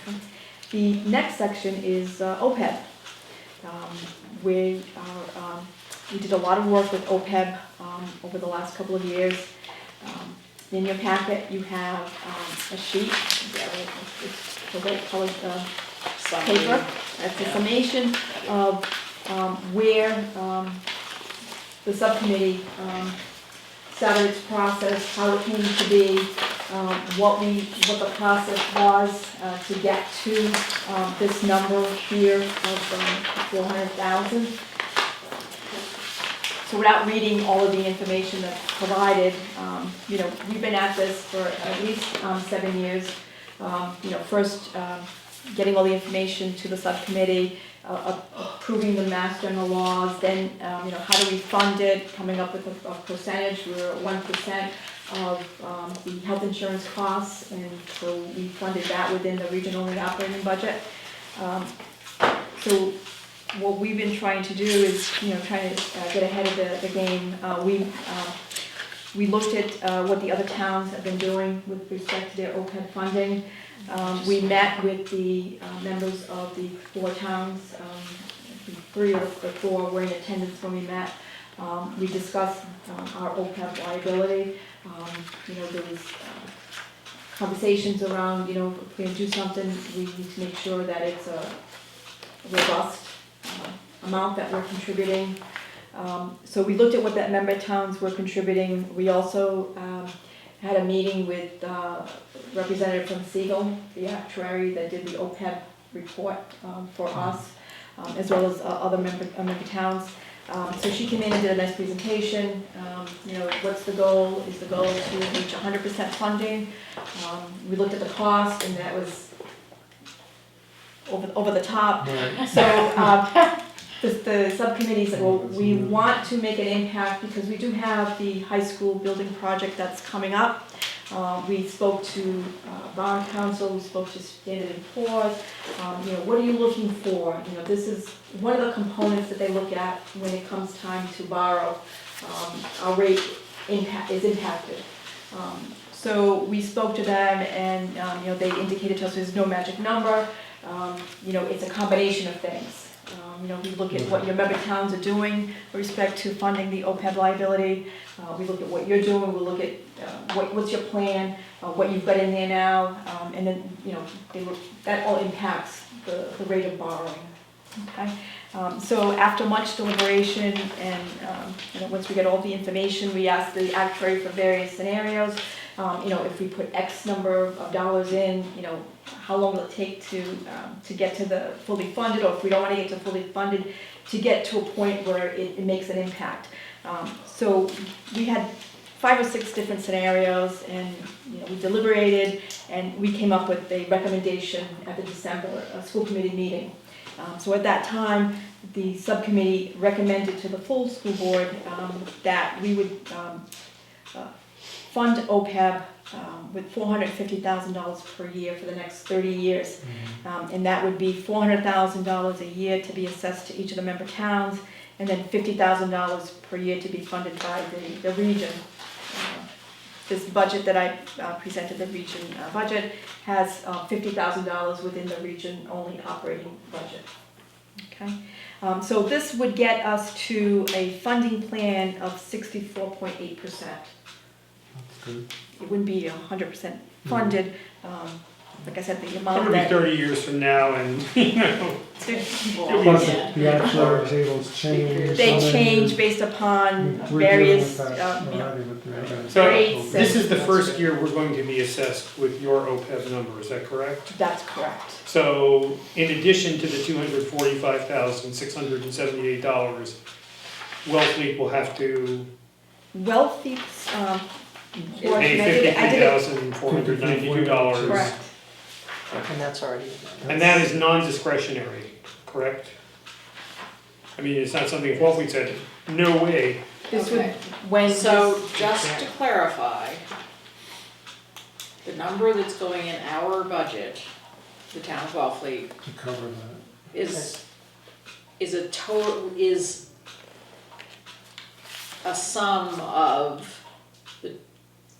Okay. The next section is OPEB. We did a lot of work with OPEB over the last couple of years. In your packet, you have a sheet, it's a white colored paper. That's a summation of where the subcommittee started its process, how it came to be, what the process was to get to this number here of 400,000. So without reading all of the information that's provided, we've been at this for at least 7 years. First getting all the information to the subcommittee, approving the mass general laws, then how do we fund it, coming up with a percentage. We were at 1% of the health insurance costs, and so we funded that within the regional operating budget. So what we've been trying to do is, trying to get ahead of the game. We looked at what the other towns have been doing with respect to their OPEB funding. We met with the members of the 4 towns. 3 of the 4 were in attendance when we met. We discussed our OPEB liability. There was conversations around, if we're going to do something, we need to make sure that it's a robust amount that we're contributing. So we looked at what that member towns were contributing. We also had a meeting with representative from Siegel, the actuary that did the OPEB report for us, as well as other member towns. So she came in and did a nice presentation. You know, what's the goal? Is the goal to reach 100% funding? We looked at the cost, and that was over the top. Right. So the subcommittee said, well, we want to make an impact because we do have the high school building project that's coming up. We spoke to bond council, we spoke to Standard & Poor's. You know, what are you looking for? You know, this is one of the components that they look at when it comes time to borrow. Our rate is impacted. So we spoke to them, and you know, they indicated to us there's no magic number. You know, it's a combination of things. You know, we look at what your member towns are doing with respect to funding the OPEB liability. We look at what you're doing. We look at what's your plan, what you've got in there now, and then, you know, that all impacts the rate of borrowing. Okay. So after much deliberation and you know, once we get all the information, we asked the actuary for various scenarios. You know, if we put X number of dollars in, you know, how long will it take to get to the fully funded, or if we don't want to get to fully funded, to get to a point where it makes an impact. So we had 5 or 6 different scenarios, and you know, we deliberated, and we came up with a recommendation at the December school committee meeting. So at that time, the subcommittee recommended to the full school board that we would fund OPEB with $450,000 per year for the next 30 years. And that would be $400,000 a year to be assessed to each of the member towns, and then $50,000 per year to be funded by the region. This budget that I presented, the region budget, has $50,000 within the region only operating budget. Okay, so this would get us to a funding plan of 64.8%. That's good. It wouldn't be 100% funded. Like I said, the amount It'll be that 30 years from now, and, you know, Plus, the actual tables change. they so many- change based upon We're dealing various, with that you know, already with the other- so Rates this is the first year we're going to be assessed with your OPEB number, is that correct? that's correct. So in addition to the $245,678, Wellfleet will have to Wealthy, pay $53,492. correct. And that's already. And that is non-discretionary, correct? I mean, it's not something, if Wellfleet said, no way, This would, Okay. when So this- just to clarify, the number that's going in our budget, the town of Wellfleet, To cover that. is a sum of The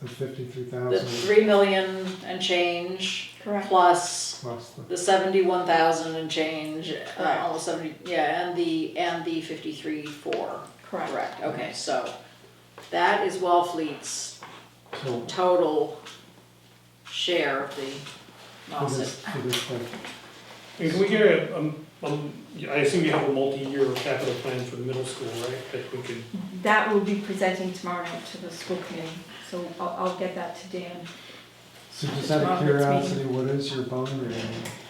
the 53,000 3 million and change correct. plus plus the, the 71,000 and change, Correct. almost 70, yeah, and the 53,400. Correct. Correct, okay, so that is Wellfleet's so total share of the for this, offset. for this budget. and can we get I assume you have a multi-year capital plan for the middle school, right? That we could, That will be presenting tomorrow night to the school committee, so I'll get that to Dan. So just out of curiosity, what is your bond rating?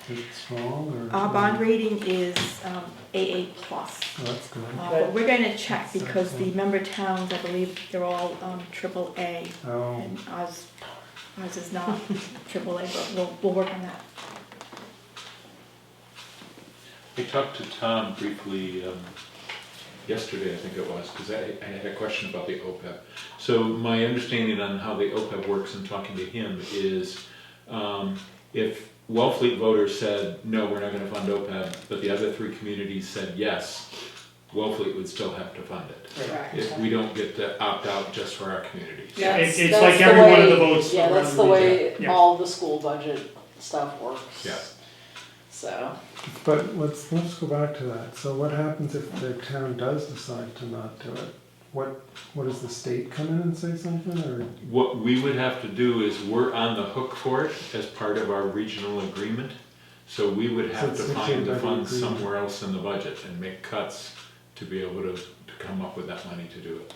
Is it strong or? Our bond rating is AA+. Oh, that's good. But we're gonna check because the member towns, I believe, they're all AAA, Oh, and ours is not AAA, but we'll work on that. I talked to Tom briefly yesterday, I think it was, because I had a question about the OPEB. So my understanding on how the OPEB works and talking to him is if Wellfleet voters said, no, we're not going to fund OPEB, but the other 3 communities said yes, Wellfleet would still have to fund it. Correct. If we don't get to opt out just for our communities. Yeah, it's that's like the every one of the way- votes Yeah, around that's the the way region. Yeah. all the school budget stuff works. Yeah. So, but let's go back to that. So what happens if the town does decide to not do it? What does the state come in and say something, or? What we would have to do is we're on the hook for it as part of our regional agreement. So we would So have it's to dictated find the by the funds agreement. somewhere else in the budget and make cuts to be able to come up with that money to do it.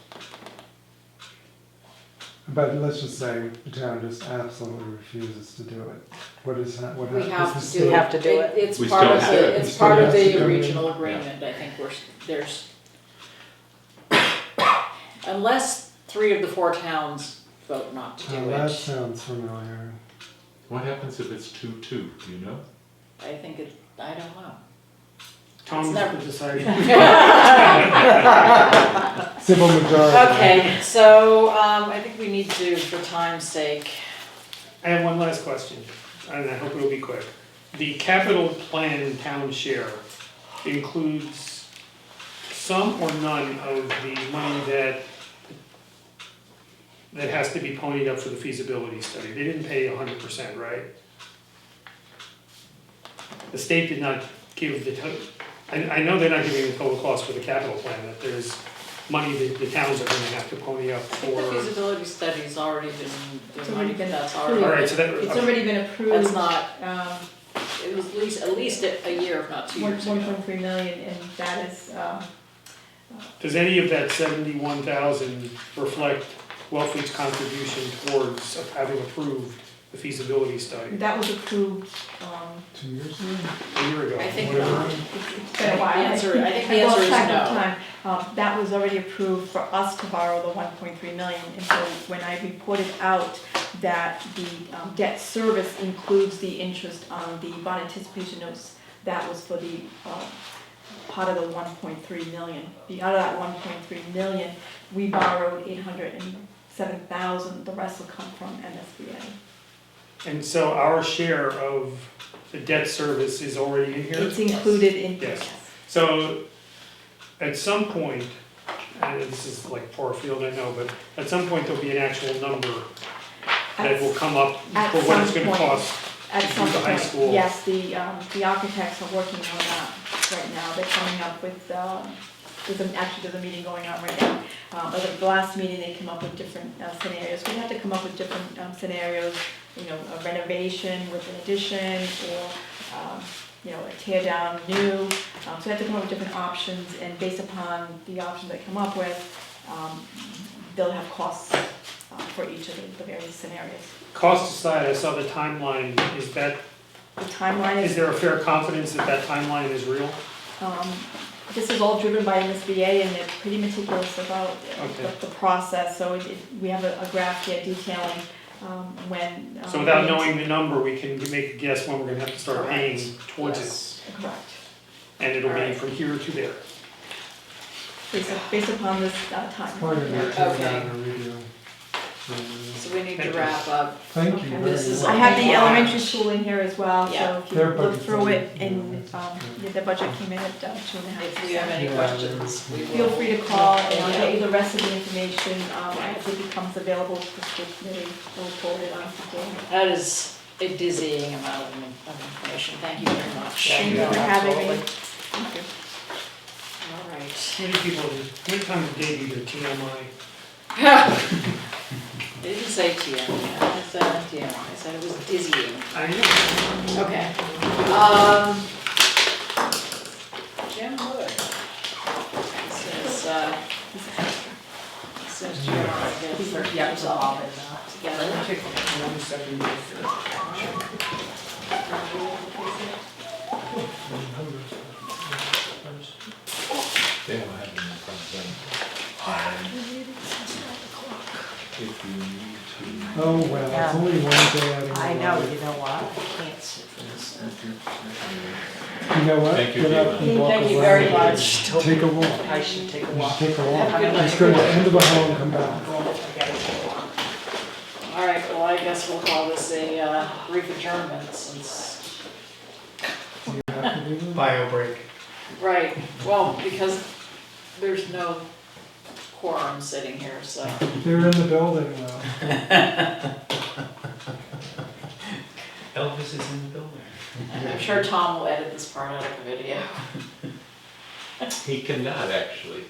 But let's just say the town just absolutely refuses to do it. What is that, what We happens? have Is to the do We have to do it. It's We part still of have to. the, We it's still part of have to the come in. regional agreement, I think there's, unless 3 of the 4 towns vote not to do Oh, that it, sounds familiar. What happens if it's 2-2, do you know? I think I don't know. Tom's never- the deciding. Civil majority. Okay, so, I think we need to, for time's sake, I have one last question, and I hope it'll be quick. The capital plan town share includes some or none of the money that has to be ponied up for the feasibility study. They didn't pay 100%, right? The state did not give the total, I know they're not giving the total cost for the capital plan, that there's money that the towns are gonna have to pony up I think the for. feasibility study's already been, It's the already money been that's approved. All already, right, so that, It's already been approved. that's not, Um, it was at least a year, if not 2 years ago. 1.3 million, and that is, does any of that 71,000 reflect Wellfleet's contribution towards having approved the feasibility study that was approved, 2 years? a year ago? I think whatever? not. it's been a while. I think the I answer lost is track of no. time. That was already approved for us to borrow the 1.3 million, and so when I reported out that the debt service includes the interest on the bond anticipation notes, that was for the part of the 1.3 million. Out of that 1.3 million, we borrowed 807,000, the rest will come from MSBA. And so our share of the debt service is already in here? It's included in, Yes. yes. So at some point, and this is like far field, I know, but at some point there'll be an actual number that will come up At for what it's some gonna point. cost. At to do some the high point, school. yes, the architects are working on that right now, they're coming up with, actually there's a meeting going on right now. But at the last meeting, they came up with different scenarios, we have to come up with different scenarios, you know, a renovation with an addition, or, you know, a tear down new. So we have to come up with different options, and based upon the options they come up with, they'll have costs for each of the various scenarios. Cost aside, I saw the timeline, is The timeline is is, there a fair confidence that that timeline is real? this is all driven by MSBA, and they're pretty meticulous about Okay. the process, so we have a graph here detailing when. So without we- knowing the number, we can make a guess when we're gonna have to start paying Correct. towards it. Yes. Correct, And it'll be Alright. from here to there. based upon this Part of time. your Okay. data review. So we need to wrap up. Thank you Okay. very This is much. I have the Yeah. elementary school in here as well, Yeah. so if you Their look budget's through it, in, and yeah. the budget came in at 2.5%. If you have any Yeah. questions, we will. Feel free to call, and I'll get you the rest of the information, as it becomes available to the school committee, we'll forward it on to Dan. That is a dizzying amount of information. Thank you very much. Thank you for having me. Thank you. All right. How many people, how many times a day do you do TMI? They didn't say TMI, I said TMI, I said it was dizzying. I know. Okay. Jim Wood. This is Jim, I guess. Yeah, it's all in Together. 1 second. They don't have them in front of them. If you need to. Oh, well, it's only one day out of the I know, month. you know what, I can't sit for this. You know what? Thank you, Get up Dave. and walk Thank you around. very much. Take a walk. I should take a You walk. should take a walk. Have a good night. Just go to the end of the hall and come back. All right, well, I guess we'll call this a brief adjournment since, Do you have to do that? Bio break. right, well, because there's no quorum sitting here, so. They're in the building though. Elvis is in the building. I'm sure Tom will edit this part out of the video. He cannot actually.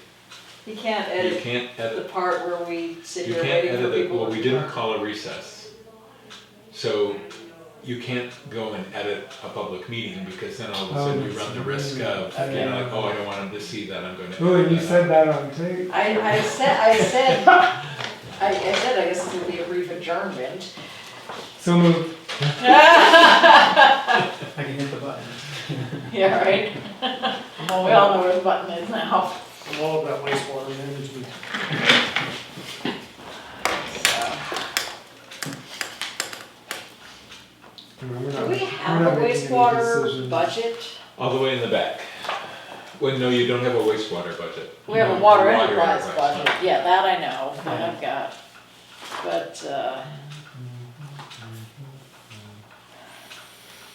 He can't You edit can't the edit, part where we sit you here can't waiting for edit it, people. well, to we didn't come. call a recess. So you can't go and edit a public meeting because then all of a sudden you run the risk of, you know, like, oh, I don't want him to see that, I'm gonna. Oh, and you edit that said out. that on tape. I said, I said, I guess this would be a brief adjournment. So moved. I can hit the button. Yeah, right? We all know where the button is now. I'm all about wastewater management. Do we have a wastewater budget? All the way in the back. Well, no, you don't have a wastewater budget. We have a water enterprise budget, yeah, that I know, that I've got. But,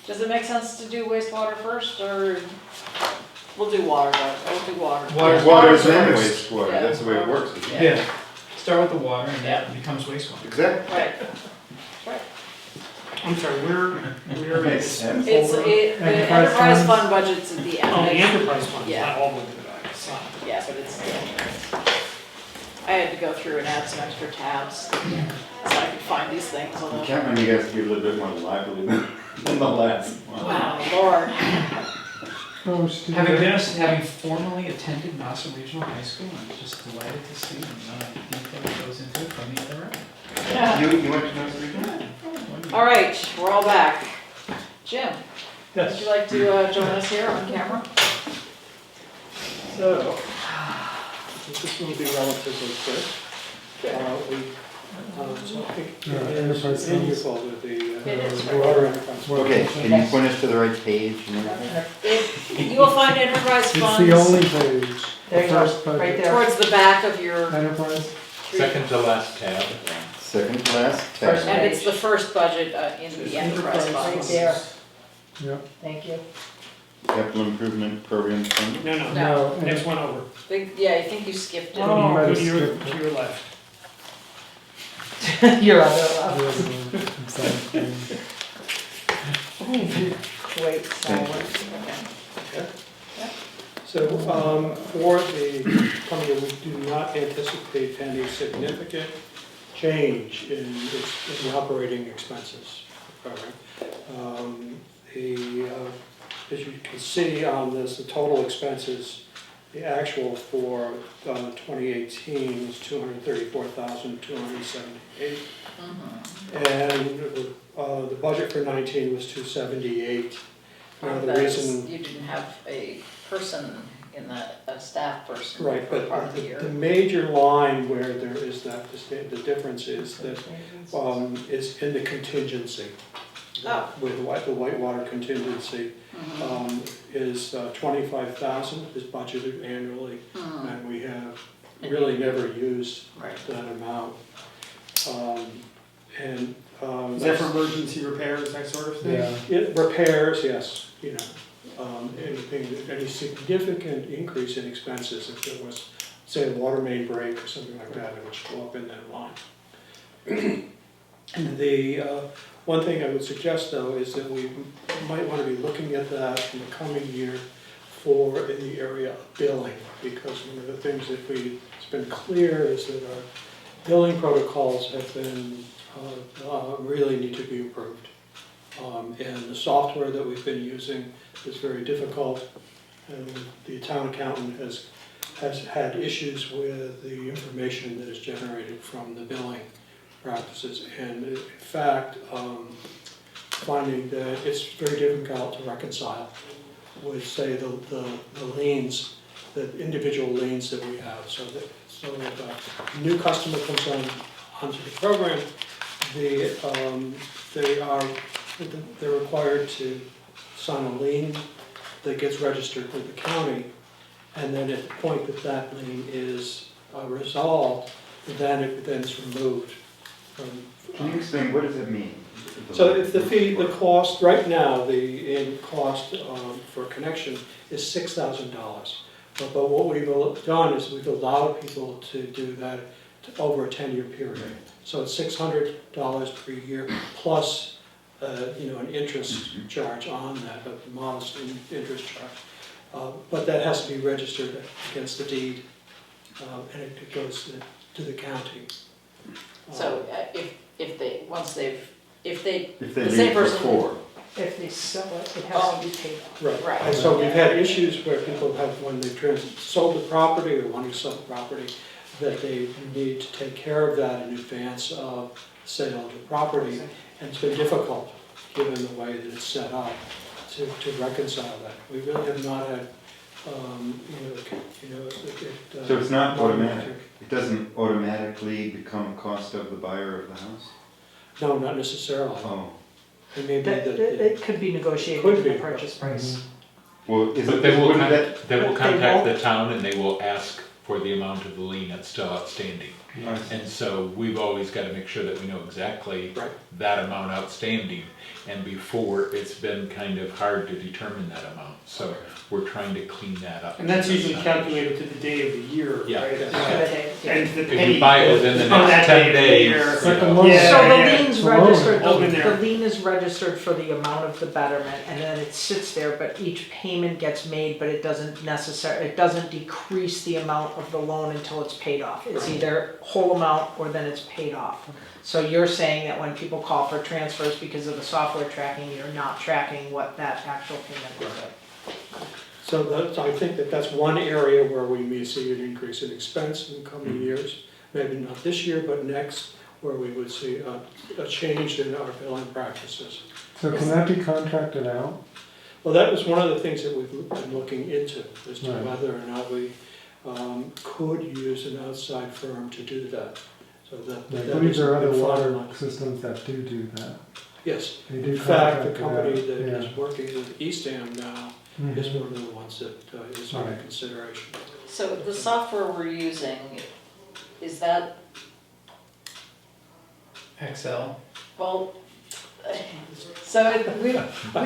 does it make sense to do wastewater first, or we'll do water, we'll do water. Water's then first. wastewater, Yeah. that's the way it works, isn't it? Yeah, start with the water and Yeah. that becomes wastewater. Exactly. Right. I'm sorry, where Makes is sense. It's, folder? the enterprise fund budget's at the end. Oh, the enterprise fund, Yeah. not all the way to the back, it's not. Yeah, but it's, I had to go through and add some extra tabs, so I could find these things on I'm the, counting on you guys to be a little bit more lively than the last one. wow, Lord. Oh, Having formally attended Nassau Regional High School, I'm just delighted to see the amount of detail that goes into it from the other end. Yeah. You went to North Region? All right, we're all back. Jim, would Yes. you like to join us here on camera? So, this will be relatively quick. So I think Yeah, it enterprise is in your funds. folder, the It is, water enterprise. Okay, can you point us to the right page and everything? You will find enterprise It's funds the only page. There The you go, first budget. right there. towards the back of your, Enterprise. Second to last tab. Second to last First tab. and it's the first budget in the enterprise Right funds. there, Yep. thank you. Capital improvement program fund. No, No. next one over. Yeah, I think you skipped it. You might Go have to your, skipped to your left. You're on the Exactly. Wait, silent. So, for the coming year, we do not anticipate any significant change in the operating expenses of the program. As you can see on this, the total expenses, the actual for 2018 is $234,278. And the budget for 19 was 278. The That's, reason, you didn't have a person in that, a staff person right, for but part of the the year. major line where there is that, the difference is that, is in the contingency. Oh. With the whitewater contingency, Mhm. is 25,000 is budgeted annually, Mhm. and we have really never used Right. that amount. Is that for emergency repairs, that sort of thing? Yeah. It repairs, yes, anything, any significant increase in expenses, if there was, say, a water main break or something like that, it would show up in that line. The one thing I would suggest, though, is that we might want to be looking at that in the coming year for in the area of billing, because one of the things that it's been clear is that our billing protocols have been, really need to be improved. And the software that we've been using is very difficult, and the town accountant has had issues with the information that is generated from the billing practices, and in fact, finding that it's very difficult to reconcile with, say, the liens, the individual liens that we have, so if a new customer comes onto the program, they're required to sign a lien that gets registered with the county, and then at the point that that lien is resolved, then it's removed from. Can you explain, what does it mean? So if the cost, right now, the cost for connection is $6,000. But what we've done is we've allowed people to do that over a 10-year period. So it's $600 per year plus, an interest charge on that, a modest interest charge. But that has to be registered against the deed, and it goes to the county. So if they, once they've, if they, If they the same leave person. before. If they sell it, it has to be paid off. Right. Right. And so we've had issues where people have, when they've sold the property or wanting to sell the property, that they need to take care of that in advance of sale of the property. And it's been difficult, given the way that it's set up, to reconcile that. We really have not had, So it's not automatic? It doesn't automatically become cost of the buyer of the house? No, not necessarily. Oh, It may be That, that. it could be negotiated Could in the be. purchase price. well, is But it, they will, wouldn't that? they will But they contact won't. the town and they will ask for the amount of the lien that's still outstanding. And so we've always got to make sure that we know exactly Right. that amount outstanding. And before, it's been kind of hard to determine that amount. So we're trying to clean that up. And that's usually calculated to the day of the year, Yeah. right? Yeah. And the If penny. you buy it within the on next that 10 day days, later. you It's like a know. loan. Yeah. So the lien's It's a loan. registered, All in there. the lien is registered for the amount of the betterment, and then it sits there, but each payment gets made, but it doesn't decrease the amount of the loan until it's paid off. It's either whole amount or then it's paid off. So you're saying that when people call for transfers because of the software tracking, you're not tracking what that actual payment is. So that's, I think that that's one area where we may see an increase in expense in coming years. Maybe not this year, but next, where we would see a change in our billing practices. So can that be contracted out? Well, that was one of the things that we've been looking into, as to Right. whether or not we could use an outside firm to do that. So that. I that believe there are has other been water finalized. systems that do that. Yes, They do in fact, the contract it company out, that yeah. is working with Eastham now is Mhm. one of the ones that is under Right. consideration. So the software we're using, is that, Excel. well, so we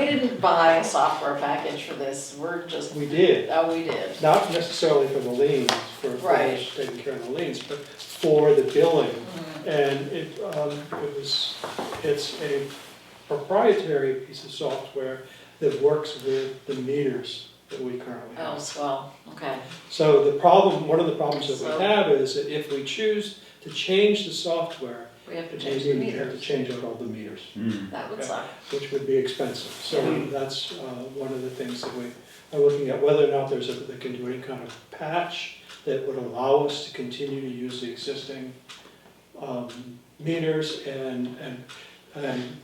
didn't buy a software package for this, we're just, We did, oh, we did. not necessarily for the liens, for Right. those taking care of the liens, but for the billing. Mhm. And it's a proprietary piece of software that works with the meters that we currently Oh, have. swell, okay. So the problem, one of the problems that So- we have is that if we choose to change the software, We have to it change means the we have to meters. change out all the meters, Mm. That would Okay. suck. which would be expensive. So that's one of the things that we are looking at, whether or not they can do any kind of patch that would allow us to continue to use the existing meters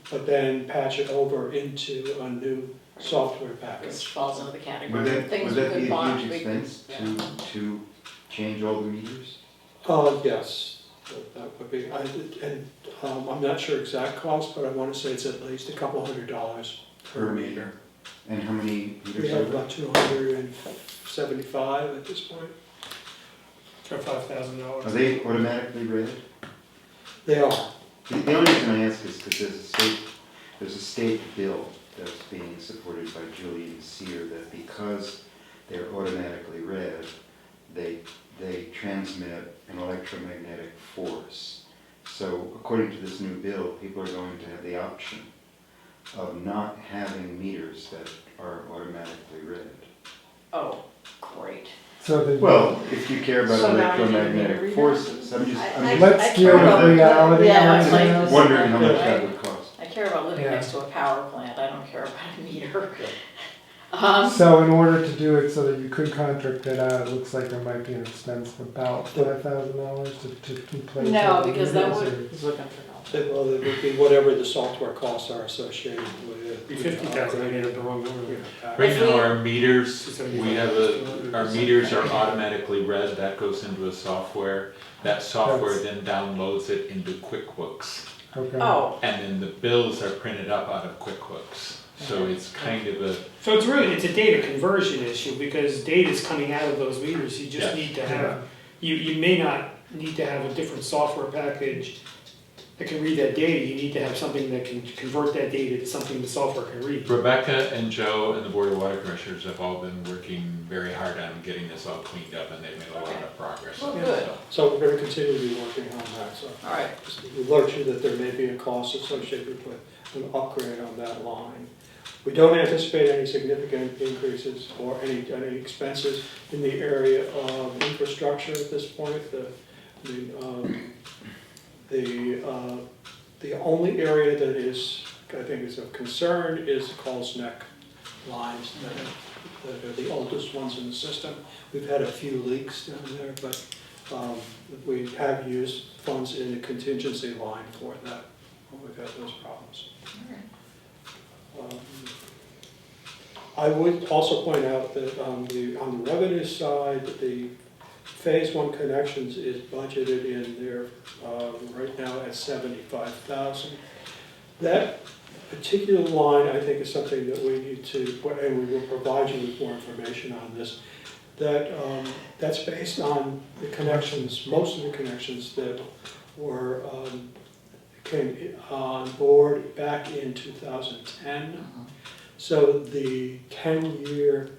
but then patch it over into a new software This package. falls into the Would category of that, things would we that be could a bond. huge expense to change all the meters? Yes, that would be, I'm not sure exact cost, but I want to say it's at least a couple $100 per meter. And how many We meters have are there? about 275 at this point. For $5,000. Are they automatically read? They are. The only reason I ask is because there's a state bill that's being supported by Julian Sear that because they're automatically read, they transmit an electromagnetic force. So according to this new bill, people are going to have the option of not having meters that are automatically read. Oh, great. So the. Well, if you care about So now you need a meter electromagnetic reader? forces, I'm just Let's I deal care with about- reality yeah, right it's like now. this- wondering how much Right. that would cost. I care about living Yeah. next to a power plant, I don't care about a meter. So in order to do it so that you could contract it out, it looks like there might be an expense of about $5,000 to replace. No, all the because that meters, would- or- He's looking for help. Well, it would be whatever the software costs are associated with it. Be 50,000, I had the wrong number. Right If now, we- our meters, our meters are automatically read, that goes into a software. That software then downloads it into QuickBooks. Okay. Oh, And then the bills are printed up out of QuickBooks. So it's kind of a, So it's a data conversion issue, because data's coming out of those meters, you just Yes. need to have, you may not need to have a different software package that can read that data, you need to have something that can convert that data to something the software can read. Rebecca and Joe and the Board of Water Commissioners have all been working very hard on getting this all cleaned up, and they've made a lot of progress. Well, on it, good. so. So we're going to continue to be working on that, so. all right. Just alert you that there may be a cost associated with an upgrade on that line. We don't anticipate any significant increases or any expenses in the area of infrastructure at this point. The only area that is, I think, is of concern is Coles Neck lines that are the oldest ones in the system. We've had a few leaks down there, but We have used funds in the contingency line for that when we've had those problems. I would also point out that on the revenue side, the phase one connections is budgeted in there right now at 75,000. That particular line, I think, is something that we need to, and we will provide you with more information on this, that's based on the connections, most of the connections that were came on board back in 2010. So the 10-year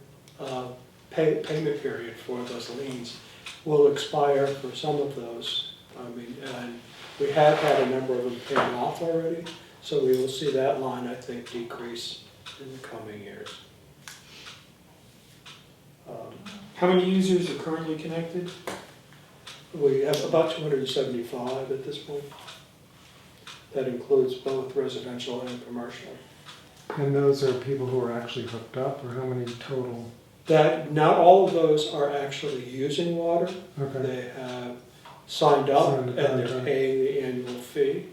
payment period for those liens will expire for some of those. I mean, and we have had a number of them paying off already, so we will see that line, I think, decrease in the coming years. How many users are currently connected? We have about 275 at this point. That includes both residential and commercial. And those are people who are actually hooked up, or how many total? That, not all of those are actually using water. Okay. They have signed up Signed and the they're contract. paying the annual fee.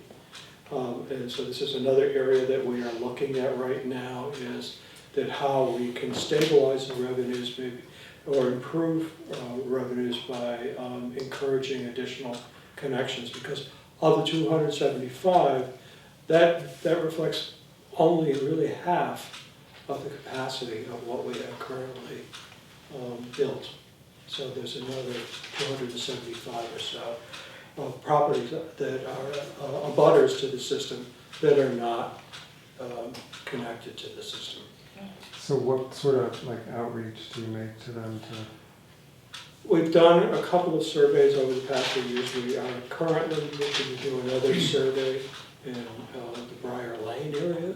And so this is another area that we are looking at right now, is that how we can stabilize the revenues maybe, or improve revenues by encouraging additional connections. Because of the 275, that reflects only really half of the capacity of what we have currently built. So there's another 275 or so of properties that are abutters to the system that are not connected to the system. So what sort of like outreach do you make to them to? We've done a couple of surveys over the past few years. We are currently looking to do another survey in the Briar Lane area,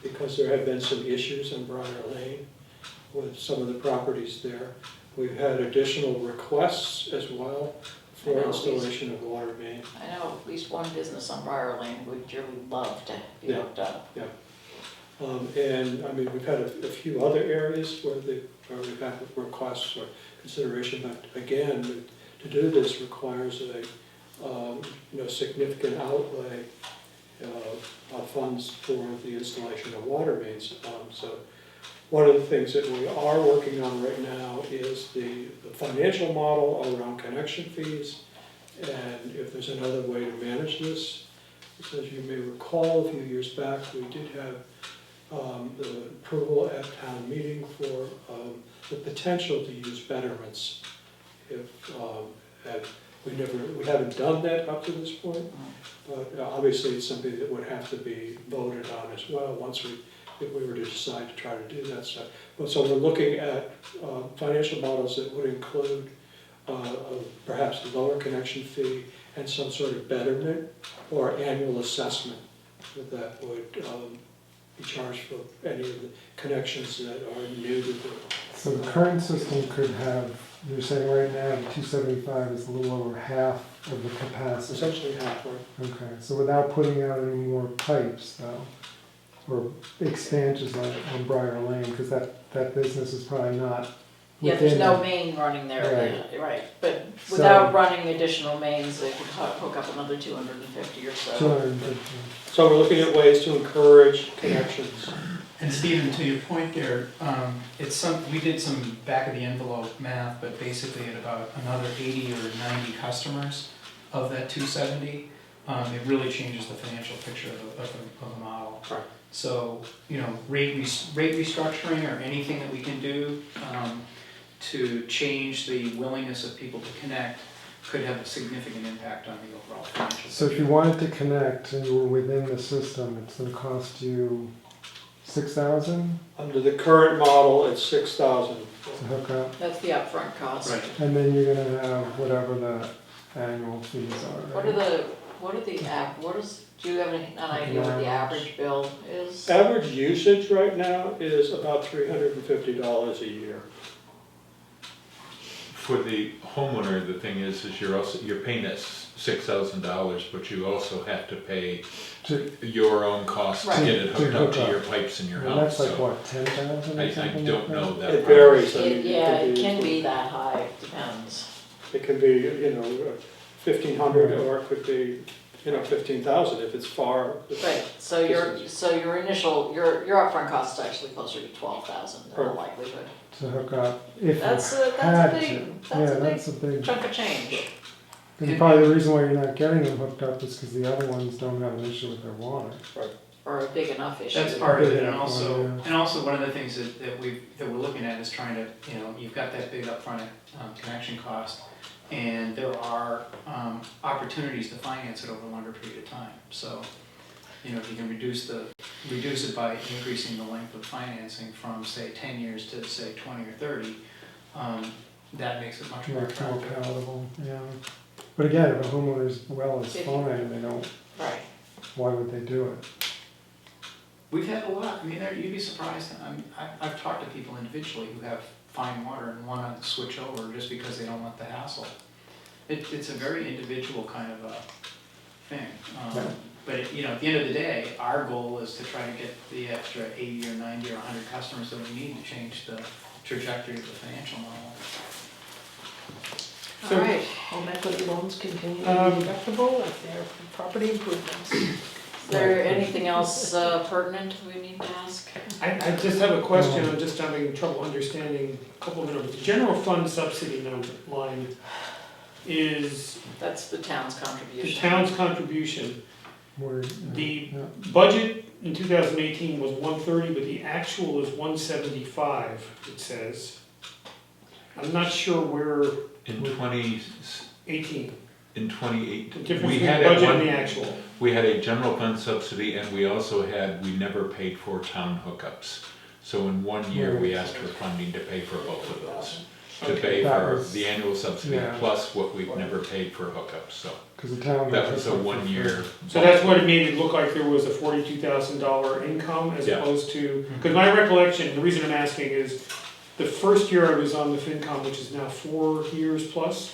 because there have been some issues in Briar Lane with some of the properties there. We've had additional requests as well for installation of water main. I know at least one business on Briar Lane would really love to be Yeah. hooked up. And I mean, we've had a few other areas where we've had requests or consideration, but again, to do this requires a significant outlay of funds for the installation of water mains. So one of the things that we are working on right now is the financial model around connection fees, and if there's another way to manage this. As you may recall, a few years back, we did have the approval at town meeting for the potential to use betterments. We haven't done that up to this point, but obviously it's something that would have to be voted on as well if we were to decide to try to do that stuff. So we're looking at financial models that would include perhaps a lower connection fee and some sort of betterment or annual assessment that would be charged for any of the connections that are new to the. So the current system could have, you're saying right now, the 275 is a little over half of the capacity. Essentially halfway. Okay, so without putting out any more pipes though, or expansions on Briar Lane, because that business is probably not Yeah, there's within no the- main running there, Right. yeah, right, but So- without running additional mains, they could hook up another 250 or so. 250. So we're looking at ways to encourage connections. And Stephen, to your point there, we did some back of the envelope math, but basically at about another 80 or 90 customers of that 270, it really changes the financial picture of the model. Right. So, rate restructuring or anything that we can do to change the willingness of people to connect could have a significant impact on the overall financial So if you wanted to connect and you were within the system, it's going to cost you $6,000 Under the current model, it's 6,000. to hook up, That's the upfront cost. Right. and then you're going to have whatever the annual fees are. Right? Do you have an idea what the average bill is? Average usage right now is about $350 a year. For the homeowner, the thing is you're paying that $6,000, but you also have to pay To- your own cost to Right. get it hooked To up hook to up. your pipes in your Well, house. that's like So what, 10,000 I or something? don't like know that? that. It varies. I mean, Yeah, it could can be- be that high, depends. It can be, 1,500, or it could be, 15,000 if it's far. Right, so your initial, your upfront cost is actually closer to 12,000 in all Right. likelihood. To hook up, if That's you a had big, to. that's Yeah, a that's a big big, chunk of change. and probably the reason why you're not getting them hooked up is because the other ones don't have an issue with their water. Or a big enough issue. That's part of it, and Yeah. also one of the things that we're looking at is trying to, you've got that big upfront connection cost, and there are opportunities to finance it over a longer period of time. So, if you can reduce it by increasing the length of financing from, say, 10 years to, say, 20 or 30, that makes it much more More attractive. palatable, yeah. But again, if a homeowner's well is If- fine and they don't, Right. why would they do it? We've had a lot, you'd be surprised, I've talked to people individually who have fine water and wanna switch over just because they don't want the hassle. It's a very individual kind of a thing. Yeah. But, at the end of the day, our goal is to try to get the extra 80 or 90 or 100 customers that we need to change the trajectory of the financial model. All right, Home equity loans continue to Um, be deductible if they're property improvements. is there anything else pertinent we need to ask? I just have a question, I'm just having trouble understanding a couple of numbers. The general fund subsidy number line is That's the town's the contribution. town's contribution. Where, The yeah. budget in 2018 was 130, but the actual is 175, it says. I'm not sure where In 18, in 2018, the difference we between had the at budget and one, the actual. we had a general fund subsidy, and we also we never paid for town hookups. So in 1 year, we asked for funding to pay for both of those. To Okay. pay That for was- the annual subsidy yeah. plus what we've never paid for hookups, so Cause the town. that was a hooked up 1 year. So that's what it made it look like there was a $42,000 income as Yeah. opposed to, because my recollection, the reason I'm asking is, the first year I was on the FinCom, which is now 4 years plus,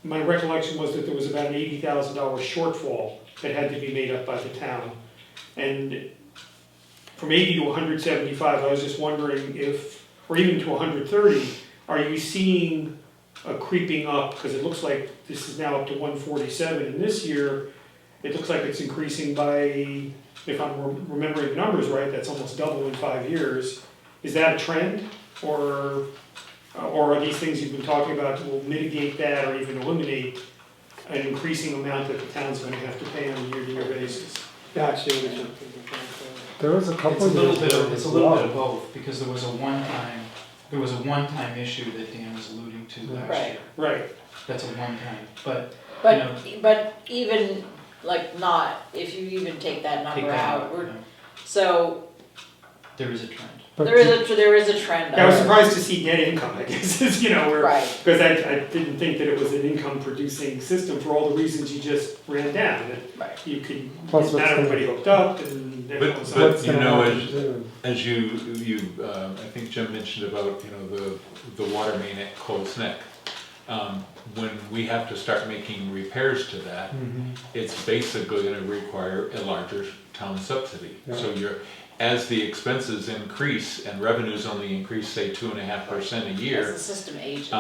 my recollection was that there was about an $80,000 shortfall that had to be made up by the town. And from 80 to 175, I was just wondering if, or even to 130, are you seeing a creeping up? Because it looks like this is now up to 147, and this year, it looks like it's increasing by, if I'm remembering the numbers right, that's almost double in 5 years. Is that a trend, or are these things you've been talking about will mitigate that or even eliminate an increasing amount that the town's gonna have to pay on a year-to-year basis? Yeah, I see what you're saying. There was a It's couple a of little years bit where of, it it's a was little bit of low. both, because there was a one-time issue that Dan was alluding to last Right. year. Right, That's a one-time, but, But even, like, not, if you even take that take number that out, out, so there is a trend. But there is a trend. I was of it. surprised to see net income, I guess, is, where, Right, because I didn't think that it was an income-producing system for all the reasons you just ran down. That right. you could, Plus not what's everybody gonna- hooked up, and everyone's But- What's you gonna know, happen too? As I think Jim mentioned about, the water main at Coles Neck. When we have to start making repairs to that, Mhm. it's basically gonna require a larger town subsidy. Yeah. So as the expenses increase and revenues only increase, say, 2.5% a As year, the system ages.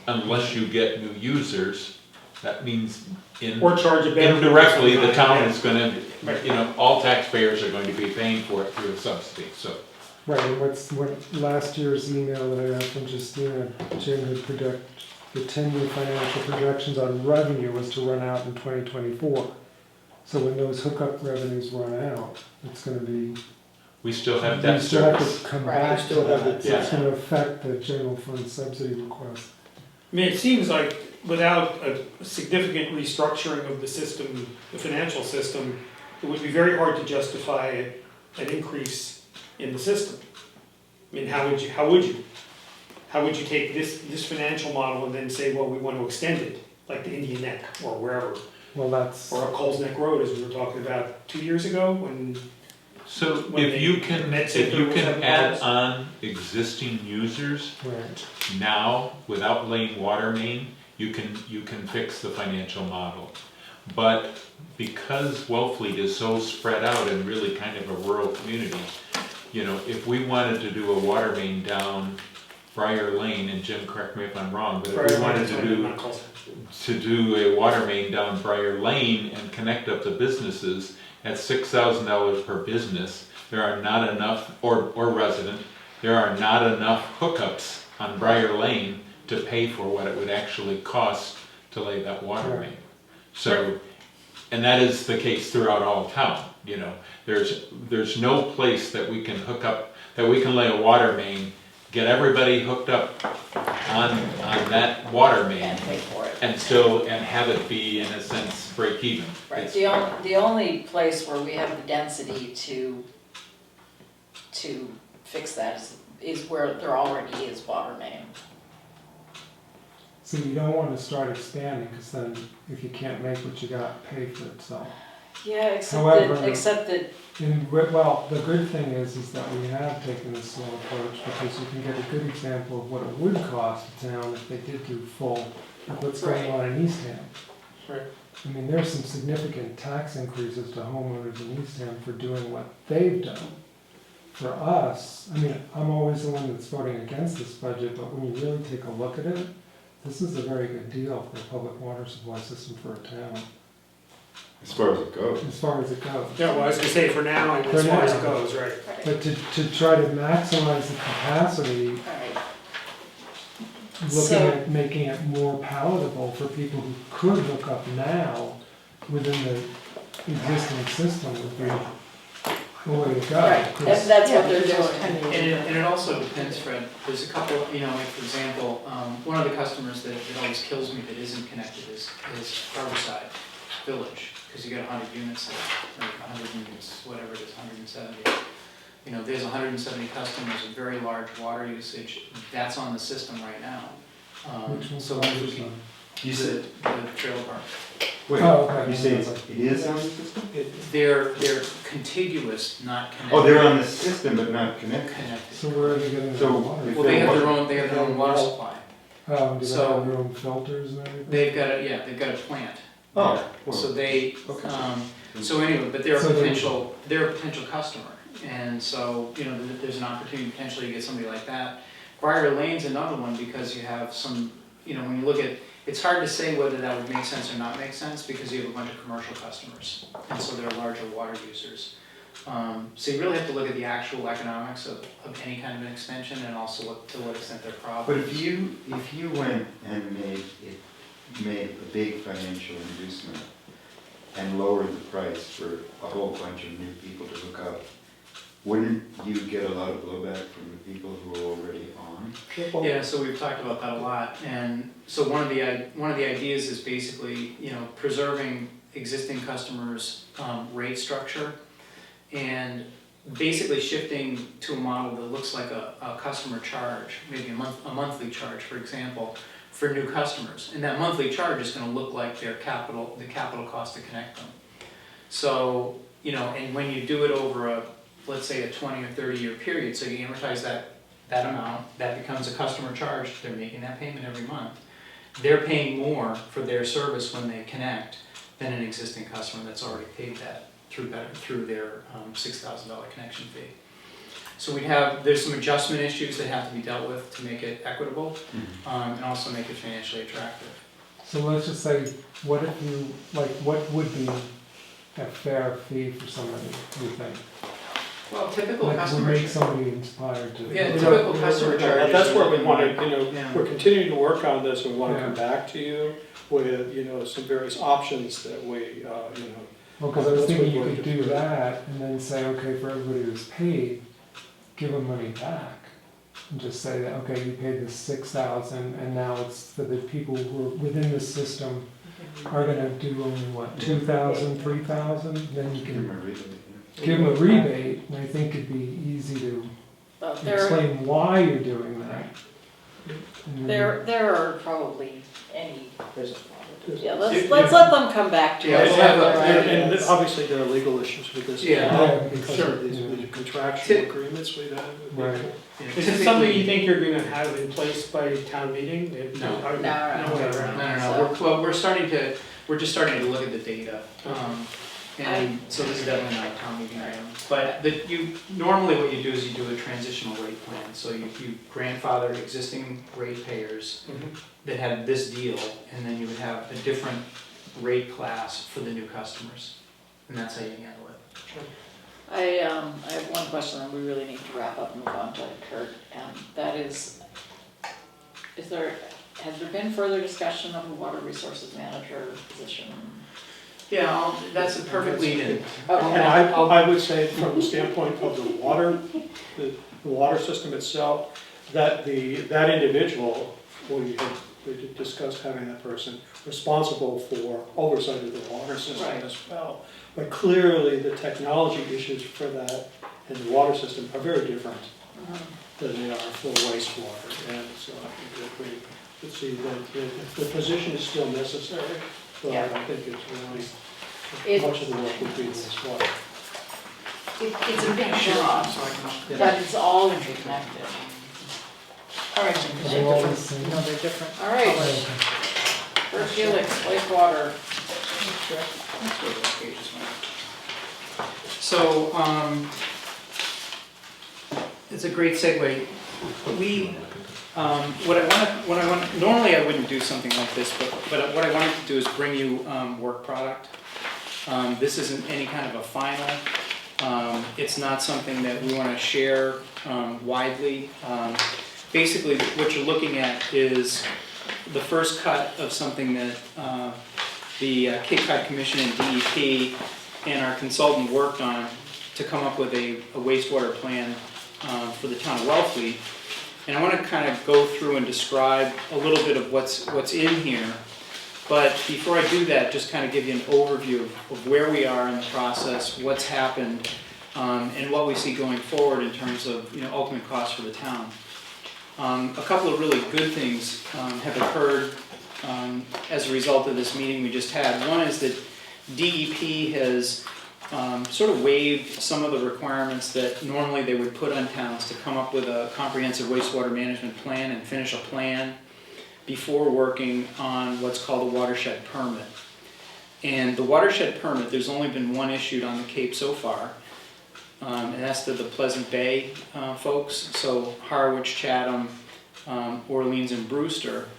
unless you get new users, that means or charge a better. indirectly, the town is gonna, Right. all taxpayers are going to be paying for it through a subsidy, so. Right, and what last year's email that I got from Justina, Jim had the 10-year financial projections on revenue was to run out in 2024. So when those hookup revenues run out, it's gonna be, We still have we debt still have service. to come Right. back We to still have that, the- so it's gonna affect the general fund subsidy request. I mean, it seems like without a significant restructuring of the system, the financial system, it would be very hard to justify an increase in the system. I mean, how would you take this financial model and then say, well, we want to extend it, like the Indian Neck or wherever, Well, that's, or up Coles Neck Road, as we were talking about 2 years ago, when, So When if they- you can, Med if Center you was can having add problems. on existing users right, now without laying water main, you can fix the financial model. But because Wellfleet is so spread out and really kind of a rural community, if we wanted to do a water main down Briar Lane, and Jim, correct me if I'm wrong, but if we wanted to do a water main down Briar Lane and connect up the businesses at $6,000 per business, there are not enough, or resident, there are not enough hookups on Briar Lane to pay for what it would actually cost to lay that water main. So, and that is the case throughout all town, you know. There's no place that we can hook up, that we can lay a water main, get everybody hooked up on that water main And pay for it. and have it be, in a sense, break even. Right, the only place where we have the density to fix that is where there already is water main. So you don't want to start expanding, because then if you can't make what you got, pay for itself. Yeah, However- except that, Well, the good thing is that we have taken this slow approach, because you can get a good example of what it would cost the town if they did do full, like what's going on in Eastham. Right. I mean, there's some significant tax increases to homeowners in Eastham for doing what they've done. For us, I mean, I'm always the one that's voting against this budget, but when you really take a look at it, this is a very good deal for a public water supply system for a town, As far as it goes. as far as it goes. Yeah, well, I was gonna say for now, and For as far as now. it goes, right. But to try to maximize the capacity, alright, looking So- at making it more palatable for people who could hook up now within the existing system would be the way to go. right, 'cause- that's Yeah, what they're because doing. 10 years And ago. and it also depends, Fred, there's a couple, you know, like for example, one of the customers that always kills me that isn't connected is Harborside Village, because you got 100 units there, or 100 units, whatever it is, 170. You know, there's 170 customers with very large water usage, that's on the system right now. Which one's So the if we other can, side? use the trailer park. Wait, Oh, okay. you say it is on the system? They're contiguous, not connected. Oh, they're on the system but not connected. Connected. So where are they getting their So- water? Well, they have their own water supply. Do they so- have their own filters and everything? They've got a plant. Oh, So well, they, okay. so anyway, but they're So a they- potential customer. And so, you know, there's an opportunity potentially to get somebody like that. Briar Lane's another one because you have some, you know, when you look at, it's hard to say whether that would make sense or not make sense because you have a bunch of commercial customers. And so they're larger water users. So you really have to look at the actual economics of any kind of an extension and also look to what extent they're But profitable. if you went and made a big financial inducement and lowered the price for a whole bunch of new people to hook up, wouldn't you get a lot of blowback from the people who are already on? Yeah, so we've talked about that a lot, and so one of the ideas is basically, you know, preserving existing customers' rate structure, and basically shifting to a model that looks like a customer charge, maybe a monthly charge, for example, for new customers, and that monthly charge is going to look like the capital cost to connect them. So, you know, and when you do it over let's say a 20 or 30 year period, so you amortize that amount, that becomes a customer charge, they're making that payment every month. They're paying more for their service when they connect than an existing customer that's already paid that through their $6,000 connection fee. So there's some adjustment issues that have to be dealt with to make it equitable, and also make it financially attractive. So let's just say, what if you, like, what would be a fair fee for somebody, do you think? Well, typical Like, would customer, make somebody inspired to. Yeah, You know, typical customer charges. That's where we are want looking to, you know, Yeah. we're continuing to work on this, and we want to Yeah. come back to you with, you know, some various options that we, you know. Well, because I was That's thinking what you we're could looking do for. that and then say, okay, for everybody who's paid, give them money back. And just say that, okay, you paid this 6,000 and now it's for the people who are within the system are gonna do only what, 2,000, 3,000? Then you Give them can a rebate, yeah. give them a rebate, and I think it'd be easy to There explain why you're doing that. And then- there are probably any, There's- yeah, let's let them come back to Yeah, us. we'll have a- And obviously, there are legal issues with this. Yeah. Yeah, Because sure. of these Yeah. contractual agreements we have. with Right. people. Is it something you think you're gonna have in place by town meeting? No. Or- No, way no. around. No, we're just starting to look at the data. And so this is definitely not a town meeting item, but normally what you do is you do a transitional rate plan. So you grandfather existing ratepayers that had this deal, and then you would have a different rate class for the new customers. And that's how you handle it. I have one question, and we really need to wrap up and move on to Kurt, and that is has there been further discussion of a water resources manager position? Yeah, that's a perfect lead-in. Okay. And I would say from the standpoint of the water system itself, that that individual, we discussed having that person responsible for oversight of the water system Right. as well. But clearly, the technology issues for that and the water system are very different than they are for wastewater. And so I think that we could see that the position is still necessary, but Yeah. I think it's really, much of the work would be wastewater. It's a big job, but it's all interconnected. All right, They're all the same. No, they're different. all right, Kurt Felix, wastewater. So, it's a great segue. Normally I wouldn't do something like this, but what I wanted to do is bring you work product. This isn't any kind of a final. It's not something that we want to share widely. Basically, what you're looking at is the first cut of something that the Cape Cod Commission and DEP and our consultant worked on to come up with a wastewater plan for the town of Wellfleet. And I want to kind of go through and describe a little bit of what's in here. But before I do that, just kind of give you an overview of where we are in the process, what's happened, and what we see going forward in terms of ultimate costs for the town. A couple of really good things have occurred as a result of this meeting we just had. One is that DEP has sort of waived some of the requirements that normally they would put on towns to come up with a comprehensive wastewater management plan and finish a plan before working on what's called a Watershed Permit. And the Watershed Permit, there's only been one issued on the Cape so far, and that's to the Pleasant Bay folks, so Harwich, Chatham, Orleans, and Brewster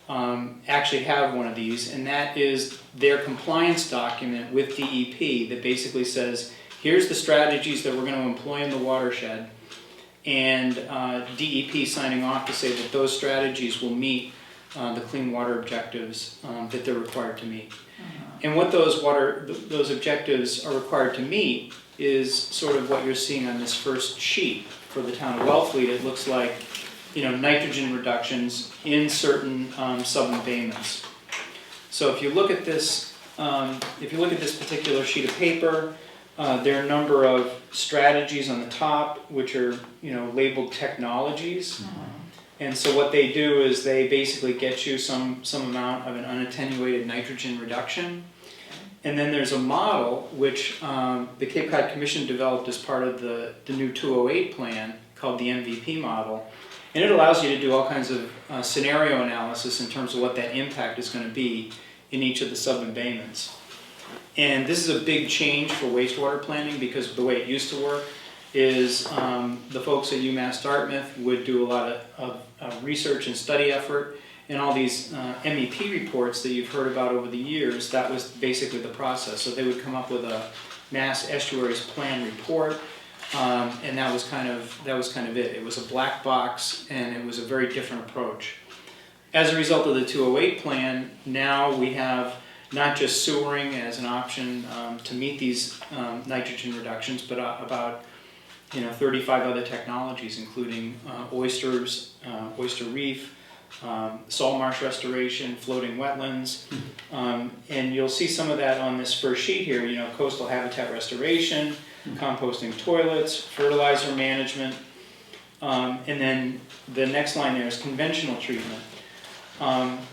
actually have one of these, and that is their compliance document with DEP that basically says, here's the strategies that we're going to employ in the watershed, and DEP signing off to say that those strategies will meet the clean water objectives that they're required to meet. And what those objectives are required to meet is sort of what you're seeing on this first sheet for the town of Wellfleet. It looks like nitrogen reductions in certain sub-embayments. So if you look at this, particular sheet of paper, there are a number of strategies on the top, which are labeled technologies. And so what they do is they basically get you some amount of an unattenuated nitrogen reduction. And then there's a model which the Cape Cod Commission developed as part of the new 208 plan called the Nvp Model. And it allows you to do all kinds of scenario analysis in terms of what that impact is going to be in each of the sub-embayments. And this is a big change for wastewater planning because the way it used to work is the folks at UMass Dartmouth would do a lot of research and study effort, and all these MEP reports that you've heard about over the years, that was basically the process. So they would come up with a Mass Estuaries Plan report, and that was kind of it. It was a black box, and it was a very different approach. As a result of the 208 plan, now we have not just sewering as an option to meet these nitrogen reductions, but about 35 other technologies, including oysters, oyster reef, salt marsh restoration, floating wetlands, and you'll see some of that on this first sheet here. Coastal habitat restoration, composting toilets, fertilizer management, and then the next line there is conventional treatment.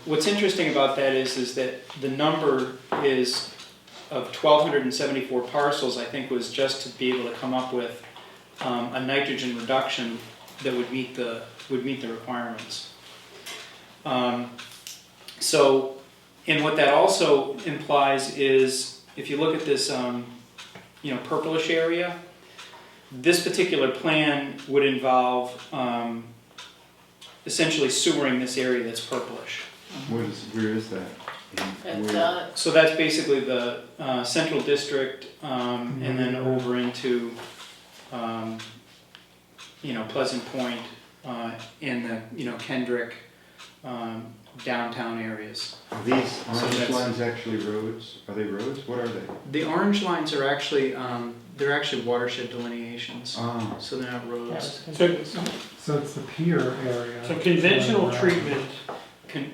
What's interesting about that is that the number is of 1,274 parcels. I think was just to be able to come up with a nitrogen reduction that would meet the requirements. And what that also implies is if you look at this, purplish area, this particular plan would involve essentially sewering this area that's purplish. Where is that? And, Where? So that's basically the central district, and then over into, Pleasant Point, and the, Kendrick, downtown areas. Are these orange that's- lines actually roads? Are they roads? What are they? The orange lines are actually, they're actually watershed delineations, Oh, so they're not roads. So, So it's the pier area. so conventional Around. treatment Con-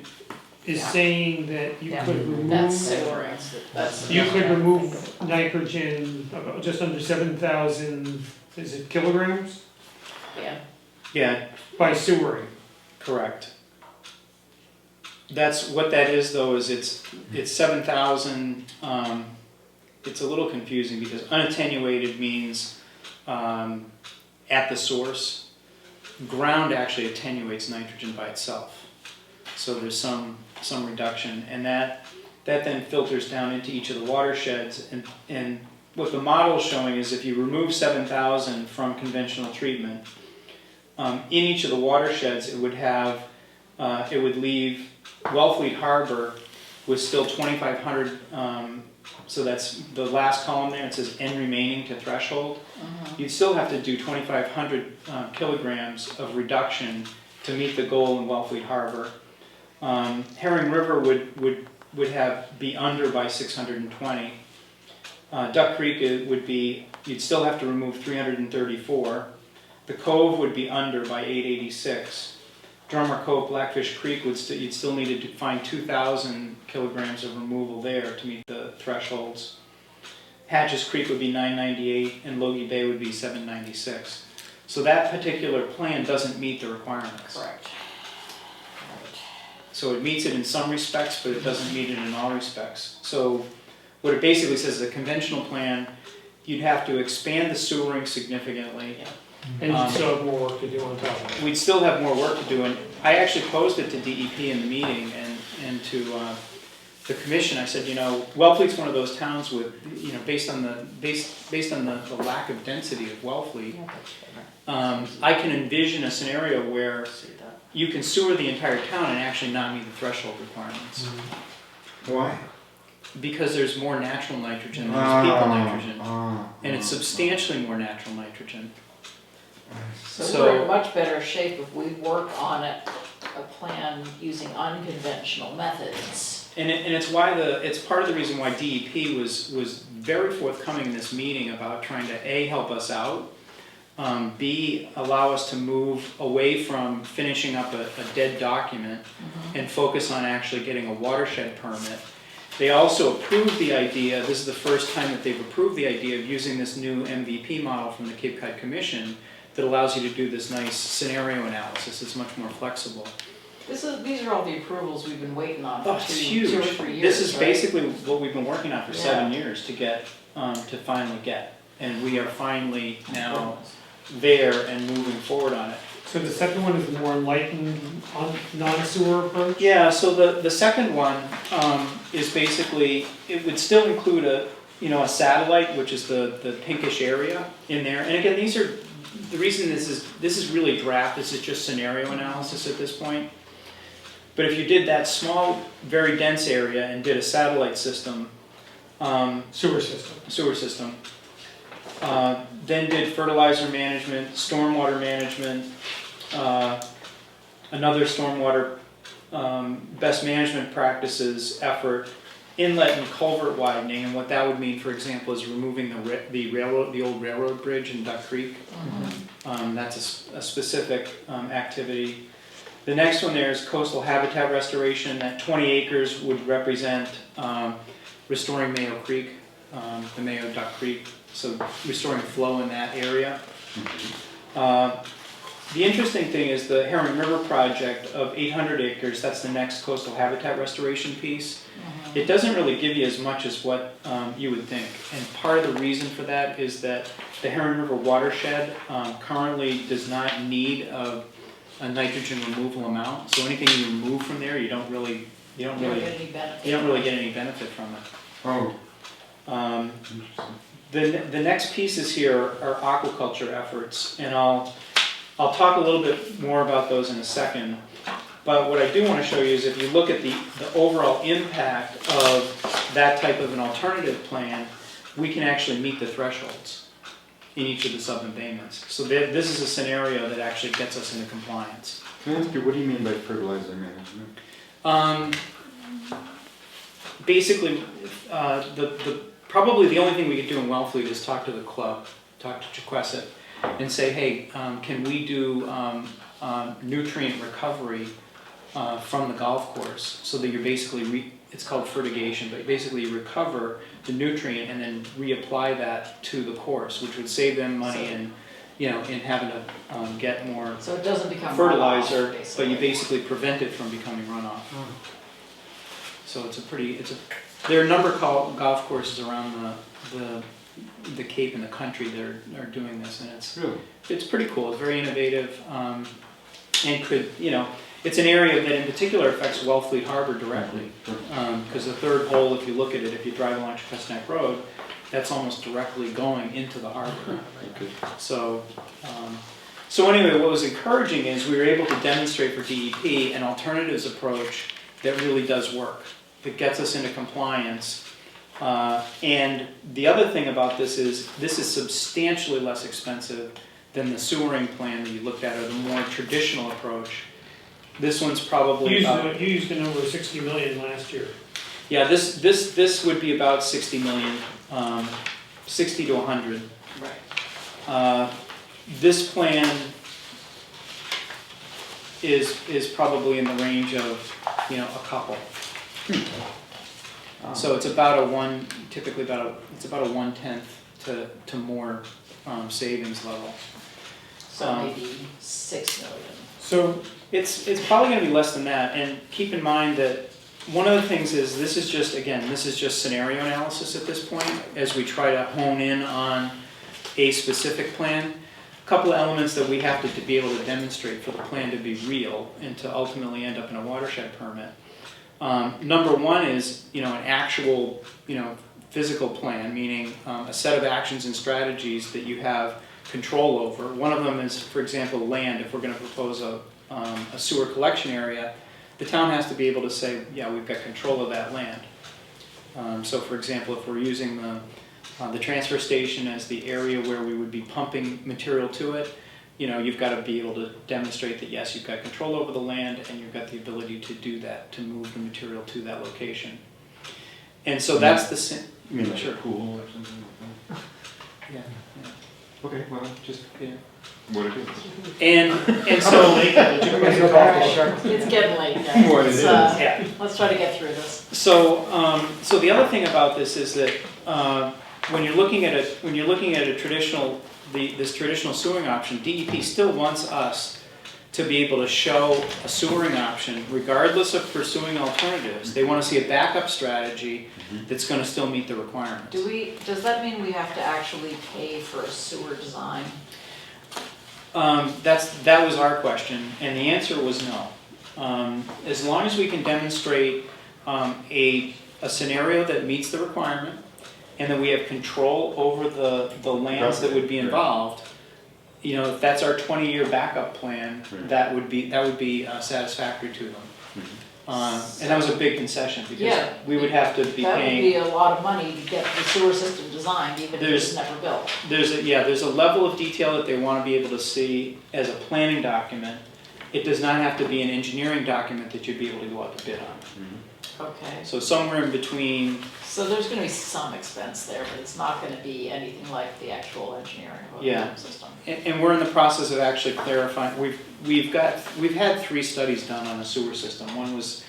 is saying that you Yeah. could That's remove, sewering, that's. you could remove nitrogen about just under 7,000, is it kilograms? Yeah, Yeah, By sewering. correct. That's, what that is though, is it's 7,000, it's a little confusing because unattenuated means at the source. Ground actually attenuates nitrogen by itself. So there's some reduction, and that then filters down into each of the watersheds, and what the model is showing is if you remove 7,000 from conventional treatment, in each of the watersheds it would leave Wellfleet Harbor with still 2,500, so that's the last column there, it says N remaining to threshold. You'd still have to do 2,500 kilograms of reduction to meet the goal in Wellfleet Harbor. Herring River would be under by 620. Duck Creek would be, you'd still have to remove 334. The Cove would be under by 886. Drummer Cove, Blackfish Creek you'd still need to find 2,000 kilograms of removal there to meet the thresholds. Hatches Creek would be 998 and Logie Bay would be 796. So that particular plan doesn't meet the requirements. correct. So it meets it in some respects, but it doesn't meet it in all respects. So what it basically says is a conventional plan, you'd have to expand the sewering significantly. And you still have more work to do on top of it. We'd still have more work to do, and I actually posed it to DEP in the meeting and to the commission. I said, Wellfleet's one of those towns with, based on the lack of density of Wellfleet, I can envision a scenario where you can sewer the entire town and actually not meet the threshold requirements. why? Because there's more natural nitrogen than there's people nitrogen, and it's so substantially more natural nitrogen. So we're in much better shape if we work on a plan using unconventional methods. And it's part of the reason why DEP was very forthcoming in this meeting about trying to A, help us out, B, allow us to move away from finishing up a dead document and focus on actually getting a watershed permit. They also approved the idea, this is the first time that they've approved the idea of using this new Nvp model from the Cape Cod Commission that allows you to do this nice scenario analysis. It's much more flexible. These are all the approvals we've been waiting on Oh, for it's 2 or 3 huge. years, This is right? basically what we've been working on for Yeah. 7 years to get, to finally get. And we are finally now there and moving forward on it. So the second one is the more enlightened, non-sewer approach? Yeah, so the second one is basically, it would still include a satellite, which is the pinkish area in there. And again, the reason this is really draft, this is just scenario analysis at this point. But if you did that small, very dense area and did a satellite system, Sewer system. then did fertilizer management, stormwater management, another stormwater best management practices effort, inlet and culvert widening, and what that would mean, for example, is removing the old railroad bridge in Duck Creek. That's a specific activity. The next one there is coastal habitat restoration. That 20 acres would represent restoring Mayo Creek, the Mayo Duck Creek, so restoring flow in that area. The interesting thing is the Herring River project of 800 acres, that's the next coastal habitat restoration piece. It doesn't really give you as much as what you would think. And part of the reason for that is that the Herring River watershed currently does not need a nitrogen removal amount. So anything you remove from there, you don't really get any benefit from it. Oh, The next pieces here are aquaculture efforts, and I'll talk a little bit more about those in a second. But what I do want to show you is if you look at the overall impact of that type of an alternative plan, we can actually meet the thresholds in each of the sub-embayments. So this is a scenario that actually gets us into compliance. Can I ask you, what do you mean by fertilizer management? Basically, probably the only thing we could do in Wellfleet is talk to the club, talk to Jaquesset, and say, hey, can we do nutrient recovery from the golf course, so that you're basically, it's called fertigation, but basically you recover the nutrient and then reapply that to the course, which would save them money and, in having to get more So it doesn't become fertilizer, runoff, but you basically prevent it from becoming runoff. So there are a number of golf courses around the Cape and the country that are doing this, and it's pretty cool. It's very innovative, and could, it's an area that in particular affects Wellfleet Harbor directly, because the third hole, if you look at it, if you drive along Chestnut Neck Road, that's almost directly going into the harbor. So anyway, what was encouraging is we were able to demonstrate for DEP an alternatives approach that really does work, that gets us into compliance. And the other thing about this is substantially less expensive than the sewering plan that you looked at, or the more traditional approach. This one's probably You used the number of 60 million last year. yeah, this would be about 60 million, 60 to 100. Right. This plan is probably in the range of, a couple. So it's about typically it's about a 1/10 to more savings level. So maybe 6 million. So it's probably going to be less than that, and keep in mind that one of the things is this is just scenario analysis at this point as we try to hone in on a specific plan. A couple of elements that we have to be able to demonstrate for the plan to be real and to ultimately end up in a watershed permit. Number one is an actual physical plan, meaning a set of actions and strategies that you have control over. One of them is, for example, land. If we're going to propose a sewer collection area, the town has to be able to say, yeah, we've got control of that land. So for example, if we're using the transfer station as the area where we would be pumping material to it, you've got to be able to demonstrate that yes, you've got control over the land and you've got the ability to do that, to move the material to that location. And so that's the... You mean like sure. a pool or something like that? Yeah. Okay, well, just Yeah. what it is. And so... It's getting late, guys. What it is. Yeah. Let's try to get through this. So the other thing about this is that when you're looking at a traditional this traditional sewering option, DEP still wants us to be able to show a sewering option regardless of pursuing alternatives. They want to see a backup strategy that's going to still meet the requirements. Does that mean we have to actually pay for a sewer design? That was our question, and the answer was no. As long as we can demonstrate a scenario that meets the requirement, and that we have control over the lands that would be involved, if that's our 20-year backup plan, that would be satisfactory to them. And that was a big concession because we would have to be That would paying. be a lot of money to get the sewer system designed, even if it's never built. There's a level of detail that they want to be able to see as a planning document. It does not have to be an engineering document that you'd be able to go out to bid on. Okay. So somewhere in between. So there's going to be some expense there, but it's not going to be anything like the actual engineering of the system. And we're in the process of actually clarifying. We've had 3 studies done on the sewer system. One was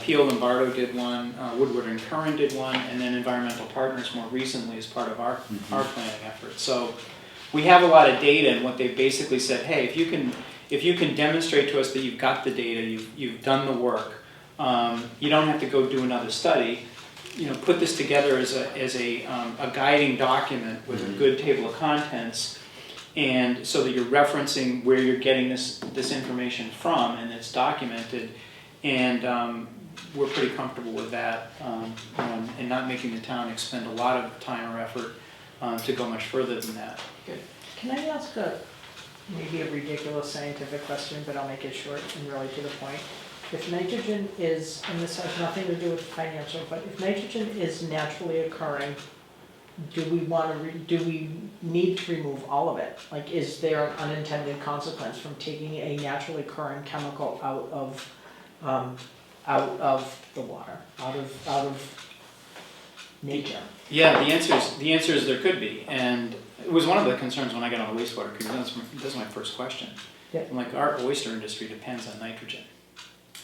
Peel and Bardo did one, Woodward and Curran did one, and then Environmental Partners more recently as part of our planning effort. So we have a lot of data, and what they've basically said, hey, if you can demonstrate to us that you've got the data, you've done the work, you don't have to go do another study. Put this together as a guiding document with a good table of contents, and so that you're referencing where you're getting this information from, and it's documented. And we're pretty comfortable with that, and not making the town expend a lot of time or effort to go much further than that. Can I ask maybe a ridiculous scientific question, but I'll make it short and really to the point? If nitrogen is, and this has nothing to do with financial, but if nitrogen is naturally occurring, do we need to remove all of it? Like, is there an unintended consequence from taking a naturally occurring chemical out of the water, out of nature? Yeah, the answer is there could be, and it was one of the concerns when I got on the wastewater, because that's my first question. Yeah. I'm like, our oyster industry depends on nitrogen.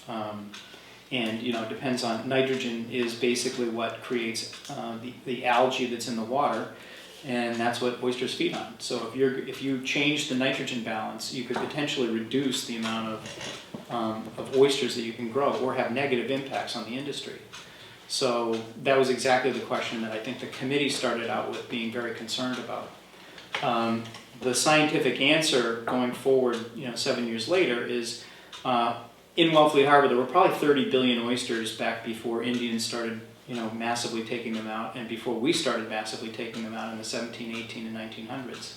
And it depends on, nitrogen is basically what creates the algae that's in the water, and that's what oysters feed on. So if you change the nitrogen balance, you could potentially reduce the amount of oysters that you can grow, or have negative impacts on the industry. So that was exactly the question that I think the committee started out with being very concerned about. The scientific answer going forward, 7 years later, is in Wellfleet Harbor there were probably 30 billion oysters back before Indians started, massively taking them out, and before we started massively taking them out in the 17, 18, and 1900s.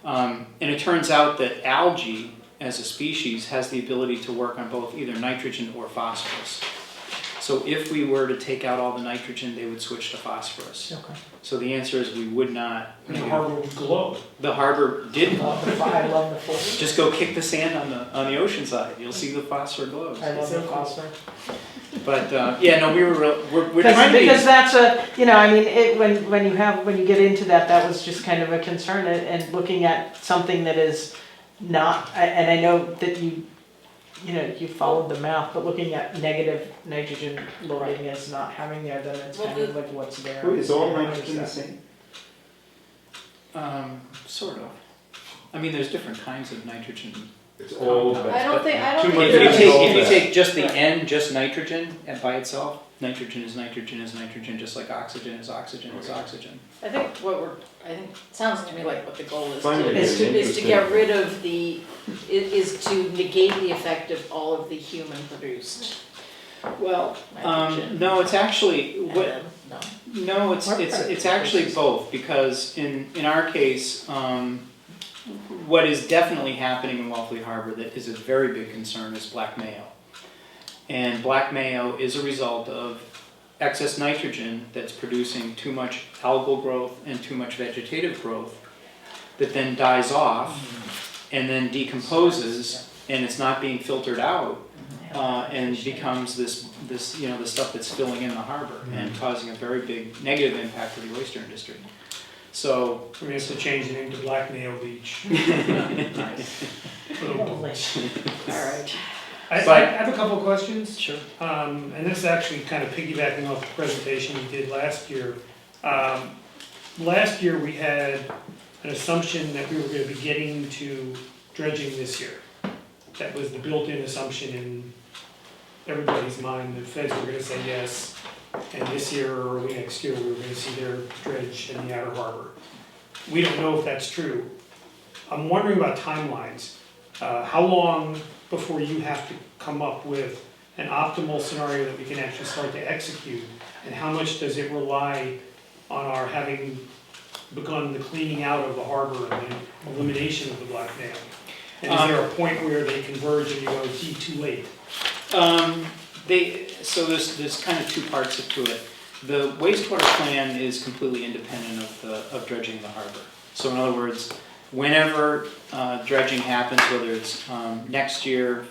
And it turns out that algae, as a species, has the ability to work on both either nitrogen or phosphorus. So if we were to take out all the nitrogen, they would switch to phosphorus. Okay. So the answer is we would not. And the harbor would glow. The harbor did. I love the phosphor. Just go kick the sand on the ocean side. You'll see the phosphor glows. I love the phosphor. But we're trying to be. Because that's when you get into that, that was just kind of a concern, and looking at something that is not, and I know that you followed the math, but looking at negative nitrogen loading as not having there, then it's kind of like what's there. Is all nitrogen the same? Sort of. I mean, there's different kinds of nitrogen. It's all compounds, bad. I don't but think If you take just the N, just nitrogen, and by itself, nitrogen is nitrogen, just like oxygen is oxygen is oxygen. I think it sounds to me like what the goal is Finally, is to interesting. get rid of is to negate the effect of all of the human produced Well, nitrogen. no, it's actually And what. then, no. No, it's actually both, because in our case, what is definitely happening in Wellfleet Harbor that is a very big concern is black mayo. And black mayo is a result of excess nitrogen that's producing too much algal growth and too much vegetative growth that then dies off and then decomposes, and it's not being filtered out. And becomes this the stuff that's filling in the harbor and causing a very big negative impact for the oyster industry. So We have to change the name to Black Nail Beach. Lovely. All right. I have a couple of questions. sure. And this is actually kind of piggybacking off the presentation we did last year. Last year we had an assumption that we were going to be getting to dredging this year. That was the built-in assumption in everybody's mind. The feds were going to say yes, and this year or early next year we were going to see their dredge in the outer harbor. We don't know if that's true. I'm wondering about timelines. How long before you have to come up with an optimal scenario that we can actually start to execute, and how much does it rely on our having begun the cleaning out of the harbor and the elimination of the black nail? And is there a point where they converge and you go, gee, too late? So there's kind of two parts to it. The wastewater plan is completely independent of dredging the harbor. So in other words, whenever dredging happens, whether it's next year,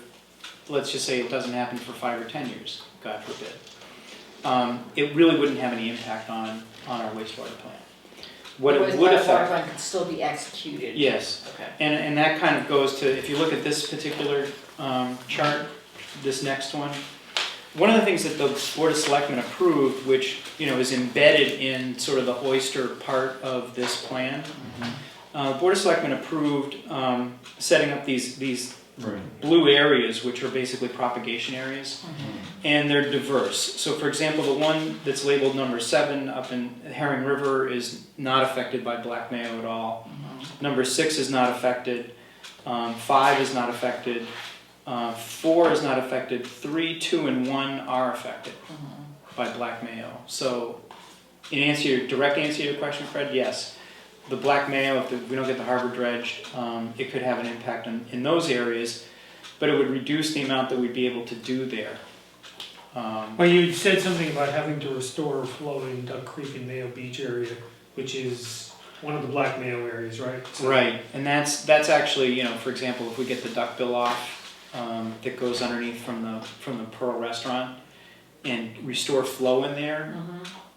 let's just say it doesn't happen for 5 or 10 years, God forbid, it really wouldn't have any impact on our wastewater plan. What it would affect. Water plan could still be executed. Yes. Okay. And that kind of goes to, if you look at this particular chart, this next one of the things that the Board of Selectmen approved, which is embedded in sort of the oyster part of this plan, Board of Selectmen approved setting up these blue areas, which are basically propagation areas, and they're diverse. So for example, the one that's labeled number 7 up in Herring River is not affected by black mayo at all. Number 6 is not affected. 5 is not affected. 4 is not affected, 3, 2, and 1 are affected by black mayo. So, direct answer to your question, Fred, yes. The black mayo, if we don't get the harbor dredged, it could have an impact in those areas, but it would reduce the amount that we'd be able to do there. Well, you said something about having to restore flow in Duck Creek and Mayo Beach area, which is one of the black mayo areas, right? So- Right, and that's actually, for example, if we get the duckbill off that goes underneath from the Pearl restaurant and restore flow in there,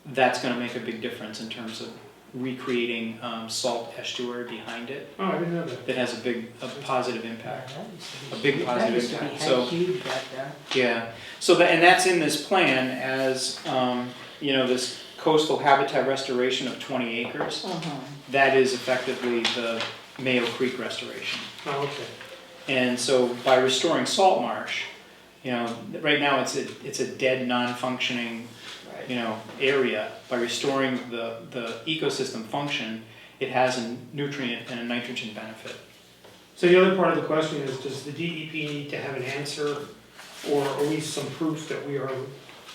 that's going to make a big difference in terms of recreating salt estuary behind it. Oh, I didn't know that. That has a positive impact. That used to be A big huge. positive That used to be impact. So- huge back there. Yeah, so and that's in this plan as this coastal habitat restoration of 20 acres. That is effectively the Mayo Creek restoration. Oh, okay. And so by restoring salt marsh, right now it's a dead, non-functioning, area. By restoring the ecosystem function, it has a nutrient and a nitrogen benefit. So the other part of the question is, does the DEP need to have an answer or at least some proof that we are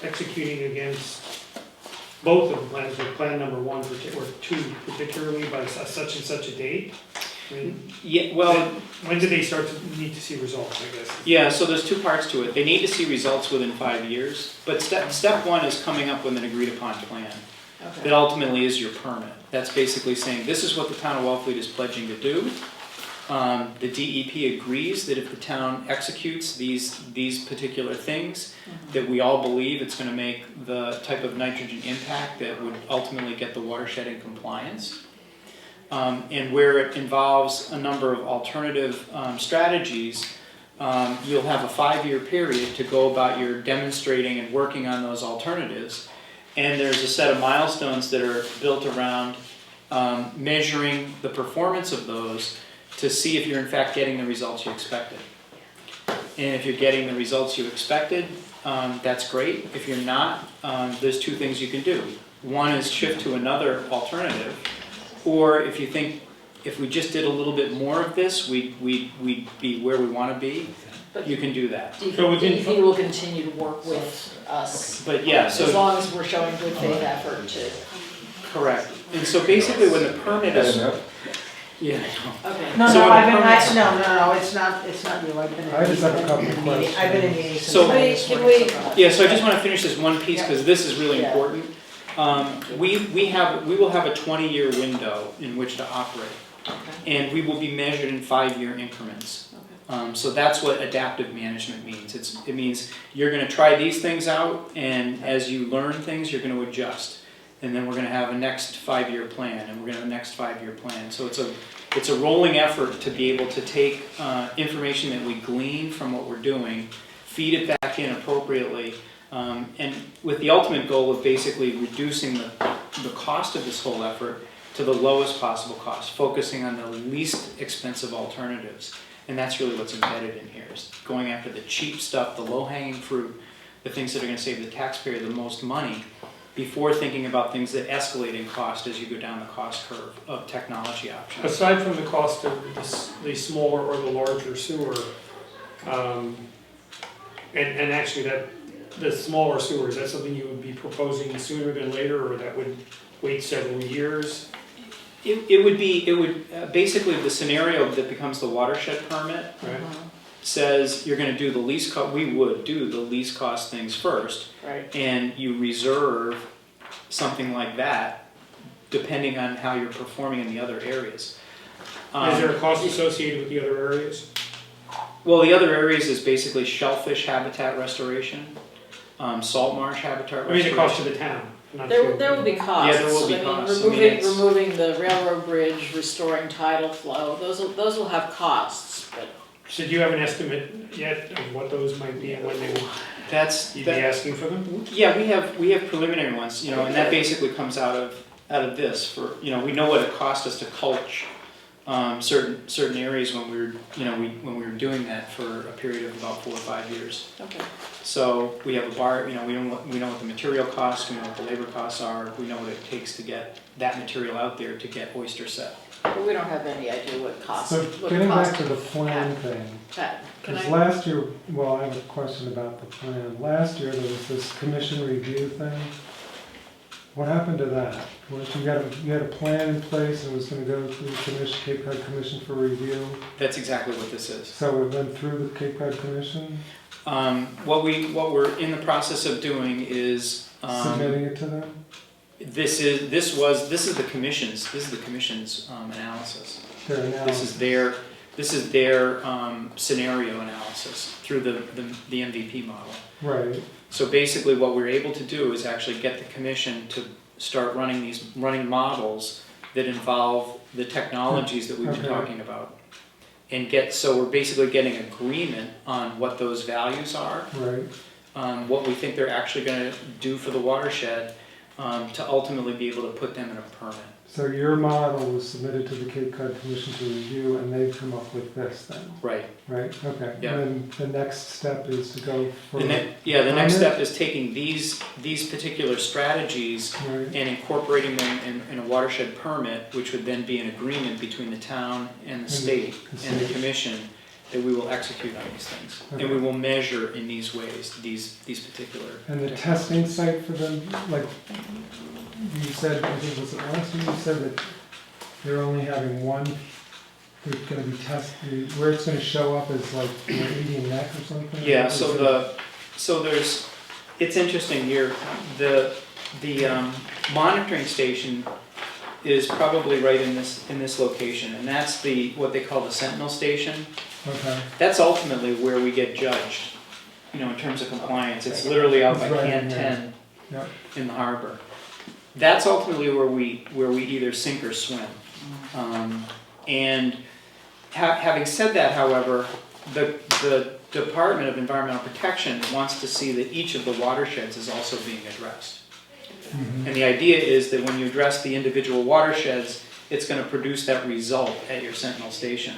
executing against both of the plans, or plan number 1 or 2 particularly by such and such a date? I mean, Yeah, well, when do they start to need to see results, I guess? yeah, so there's 2 parts to it. They need to see results within 5 years, but step 1 is coming up with an agreed upon plan. Okay. That ultimately is your permit. That's basically saying, this is what the town of Wellfleet is pledging to do. The DEP agrees that if the town executes these particular things, that we all believe it's going to make the type of nitrogen impact that would ultimately get the watershed in compliance. And where it involves a number of alternative strategies, you'll have a 5-year period to go about your demonstrating and working on those alternatives. And there's a set of milestones that are built around measuring the performance of those to see if you're in fact getting the results you expected. And if you're getting the results you expected, that's great. If you're not, there's 2 things you can do. One is shift to another alternative, or if you think if we just did a little bit more of this, we'd be where we want to be, But you can do that. DEP will continue to work with us But yeah, as so, long as we're showing good faith effort to. correct. And so basically when the permit is, yeah, Okay. No, So no, when I've the been, permits- no, it's not you, I've been in. I just have a couple of meeting- questions. I've been in meetings since So- nine this Can morning, we- so- yeah, so I just want to finish this one piece because this is really Yeah. important. We will have a 20-year window in which to operate, and we will be measured in 5-year increments. So that's what adaptive management means. It means you're going to try these things out, and as you learn things, you're going to adjust. And then we're going to have a next 5-year plan, and we're going to have a next 5-year plan. So it's a rolling effort to be able to take information that we glean from what we're doing, feed it back in appropriately, and with the ultimate goal of basically reducing the cost of this whole effort to the lowest possible cost, focusing on the least expensive alternatives. And that's really what's embedded in here, is going after the cheap stuff, the low-hanging fruit, the things that are going to save the taxpayer the most money, before thinking about things that escalate in cost as you go down the cost curve of technology options. Aside from the cost of the smaller or the larger sewer, and actually the smaller sewer, is that something you would be proposing sooner than later, or that would wait several years? It would basically, the scenario that becomes the watershed permit Right. says you're going to do the least cost. We would do the least cost things first, Right. and you reserve something like that depending on how you're performing in the other areas. Is there a cost associated with the other areas? Well, the other areas is basically shellfish habitat restoration, salt marsh habitat I mean, the cost to restoration. the town. not There to- will be costs. Yeah, there will be I mean, costs. I mean, it's- removing the railroad bridge, restoring tidal flow, those will have costs, but. So do you have an estimate yet of what those might be and when they will, That's you'd be asking for them? yeah. We have preliminary ones, and that basically comes out of this. For we know what it cost us to mulch certain areas when we were when we were doing that for a period of about 4 or 5 years. Okay. So we have a bar, we know what the material costs, we know what the labor costs are, we know what it takes to get that material out there to get oyster set. But we don't have any idea what cost, So what getting back cost. to the plan thing, Pat, can because I, last year, well, I have a question about the plan. Last year, there was this commission review thing. What happened to that? You had a plan in place and it was gonna go through the commission, Cape Cod Commission for review. That's exactly what this is. So it went through the Cape Cod Commission, What we're in the process of doing is, submitting it to them? this is the commission's analysis. Their analysis. This is their scenario analysis through the MVP model. Right, So basically what we're able to do is actually get the commission to start running models that involve the technologies that we've been Okay. talking about. So we're basically getting agreement on what those values are, right. what we think they're actually gonna do for the watershed, to ultimately be able to put them in a permit. So your model was submitted to the Cape Cod Commission to review and they've come up with this then, Right. right? Okay. Yeah. And then the next step is to go for. The next permit? step is taking these particular strategies Right, and incorporating them in a watershed permit, which would then be an agreement between the town and the state and the commission that we will execute on these things. And we will measure in these ways, these particular. and the testing site for them, like, you said, I think was it last year, you said that they're only having one, there's gonna be where it's gonna show up is like, Indian Neck or something? Yeah, Is so it- it's interesting here, the monitoring station is probably right in this location, and that's what they call the Sentinel Station. Okay, That's ultimately where we get judged, in terms of compliance. It's literally out by It's right Can in 10 Yep. in the harbor. That's ultimately where we either sink or swim. And having said that, however, the Department of Environmental Protection wants to see that each of the watersheds is also being addressed. Mhm. And the idea is that when you address the individual watersheds, it's going to produce that result at your Sentinel station.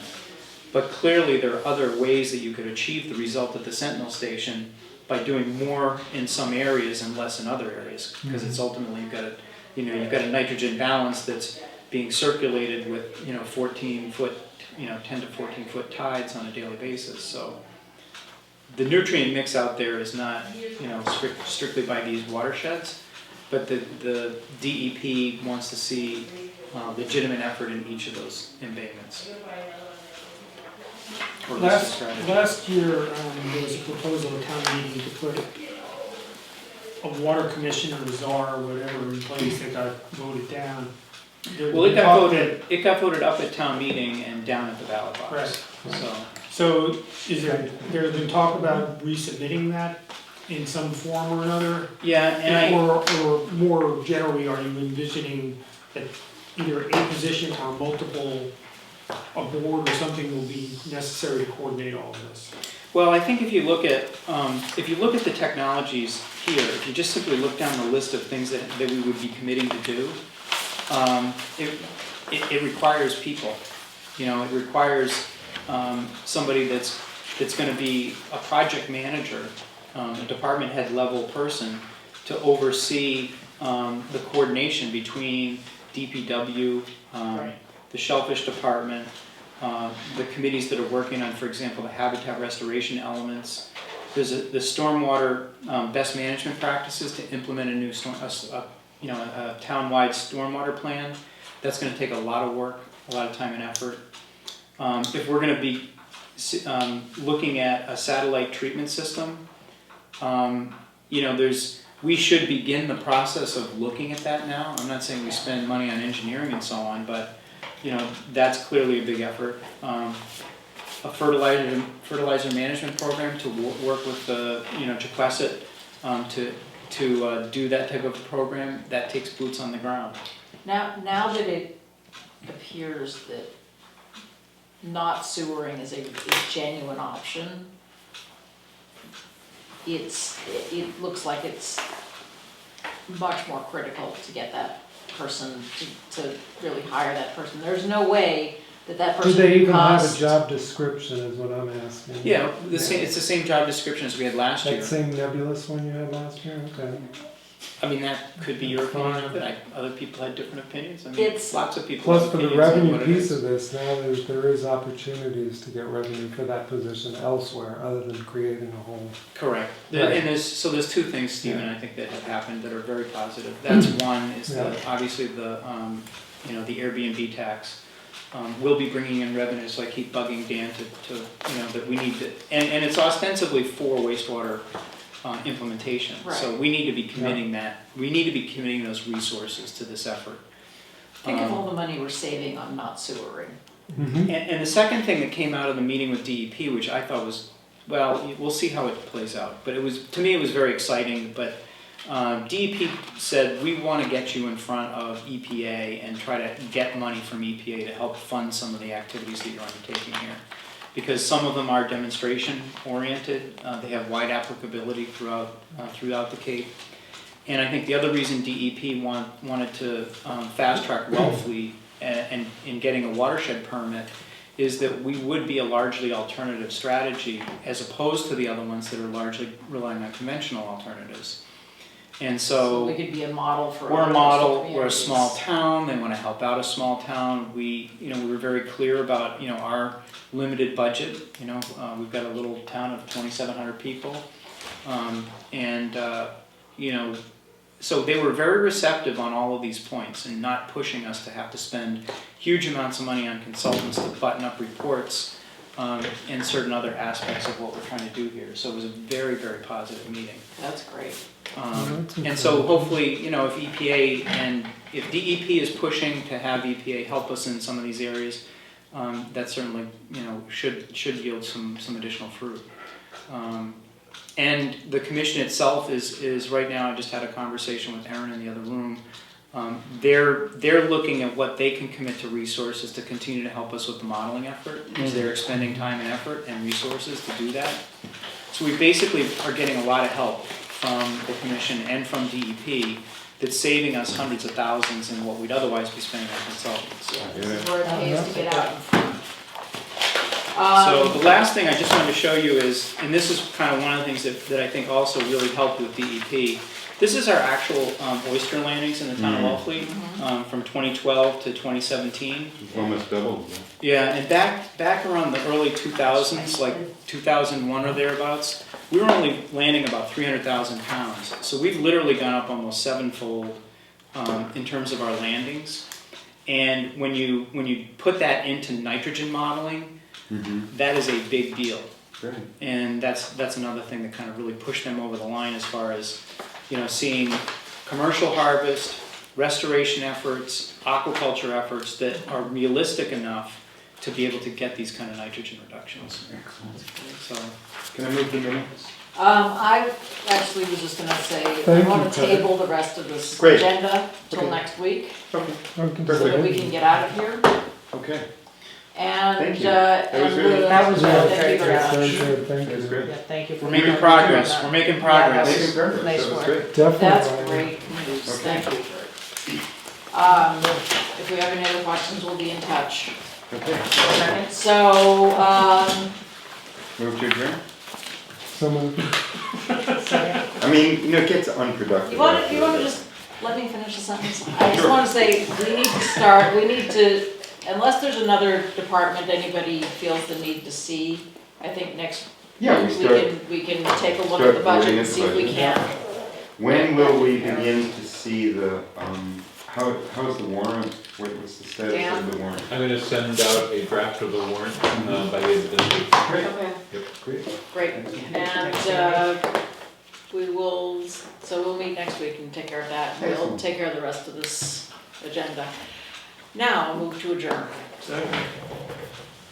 But clearly there are other ways that you could achieve the result at the Sentinel station by doing more in some areas and less in other areas. Because it's ultimately you've got a nitrogen balance that's being circulated with 14-foot, 10 to 14-foot tides on a daily basis. So the nutrient mix out there is not strictly by these watersheds, but the DEP wants to see legitimate effort in each of those embayments. Or at least a strategy. Last year, there was a proposal at town meeting to put a water commission or czar or whatever in place that got voted down. Well, it got voted up at town meeting and down at the ballot box. Right. So, So is there's been talk about resubmitting that in some form or another? yeah, and Or more generally, are you envisioning that either a position or multiple, a board or something will be necessary to coordinate all of this? well, I think if you look at the technologies here, if you just simply look down the list of things that we would be committing to do, it requires people. It requires somebody that's going to be a project manager, a department head level person to oversee the coordination between DPW, the Shellfish Department, the committees that are working on, for example, the habitat restoration elements. There's the stormwater best management practices to implement a new a town-wide stormwater plan. That's going to take a lot of work, a lot of time and effort. If we're going to be looking at a satellite treatment system, we should begin the process of looking at that now. I'm not saying we spend money on engineering and so on, but that's clearly a big effort. A fertilizer management program to work with the Jaquesset to do that type of program, that takes boots on the ground. Now that it appears that not sewering is a genuine option, it looks like it's much more critical to get that person, to really hire that person. There's no way that person Do they even have cost. a job description is what I'm asking? Yeah, it's the same job description as we had last year. That same nebulous one you had last year, okay. I mean, that could be your opinion of it. Other people had different opinions. I mean, It's- lots of people Plus have for the opinions on revenue what it piece is. of this, now there is opportunities to get revenue for that position elsewhere, other than creating a whole. Correct. Right. And there's two things, Stephen, I think that have happened that are very positive. That's one, is Yeah. obviously the Airbnb tax. We'll be bringing in revenue, so I keep bugging Dan to that we need to, and it's ostensibly for wastewater implementation. So Right. we need to be committing we need to be committing those resources to this effort. Think of all the money we're saving on not sewering. And the second thing that came out of the meeting with DEP, which I thought was, well, we'll see how it plays out, but to me it was very exciting, but DEP said, we want to get you in front of EPA and try to get money from EPA to help fund some of the activities that you're undertaking here. Because some of them are demonstration oriented, they have wide applicability throughout the Cape. And I think the other reason DEP wanted to fast track Wellfleet and in getting a watershed permit is that we would be a largely alternative strategy as opposed to the other ones that are largely relying on conventional alternatives. And so We could be a model for we're a other model, coastal we're a small communities. town, they want to help out a small town. We were very clear about, our limited budget. We've got a little town of 2,700 people. So they were very receptive on all of these points and not pushing us to have to spend huge amounts of money on consultants to button up reports and certain other aspects of what we're trying to do here. So it was a very, very positive meeting. That's great. And so hopefully, if EPA and if DEP is pushing to have EPA help us in some of these areas, that certainly, should yield some additional fruit. And the commission itself is right now, I just had a conversation with Erin in the other room. They're looking at what they can commit to resources to continue to help us with the modeling effort, because they're expending time and effort and resources to do that. So we basically are getting a lot of help from the commission and from DEP that's saving us hundreds of thousands in what we'd otherwise be spending on consultants. This is where it pays to get out in front. So the last thing I just wanted to show you is, and this is kind of one of the things that I think also really helped with DEP. This is our actual oyster landings in the town of Wellfleet from 2012 to 2017. It's almost doubled. Yeah, and back around the early 2000s, like 2001 or thereabouts, we were only landing about 300,000 pounds. So we've literally gone up almost sevenfold in terms of our landings. And when you put that into nitrogen modeling, that is a big deal. Great. And that's another thing that kind of really pushed them over the line as far as, seeing commercial harvest, restoration efforts, aquaculture efforts that are realistic enough to be able to get these kind of nitrogen reductions. Excellent. So, Can I move the minutes? I actually was just gonna say, I Thank wanna you, Heather. table the rest of this Great. agenda till Okay. next week, Okay. so that we can get out of here. Okay. And, Thank you. That was really- That was thank very you very good. much. Very good, thank That's you. great. Yeah, thank you for. we're making doing progress. that. We're making Yeah, progress. that Making progress. Nice That was work. great. Definitely. That's great news, Okay. thank you. If we have any other questions, we'll be in touch. Okay. So, Move to adjourn? Someone, I mean, it gets unproductive. you wanna after just let me finish the sentence? I just wanna say, we need to, unless there's another department anybody feels the need to see, I think next Yeah, we week start, we can take a look start at the budget voting and at see the if we budget. can. when will we begin to see the, how's the warrant? What's the status Dan? of the warrant? I'm gonna send out a draft of the warrant by the end of this week. Great. Okay, Great. great, and, we'll meet next week and take care of that, and we'll Excellent. take care of the rest of this agenda. Now, I'll move to adjourn.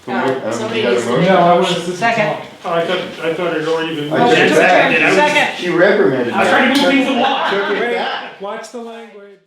Somebody needs to make no, a I motion. was. Second. Oh, I thought it already been. I took it back. Second. She reprimanded me. I was trying to move things along. Took it back. Watch the language.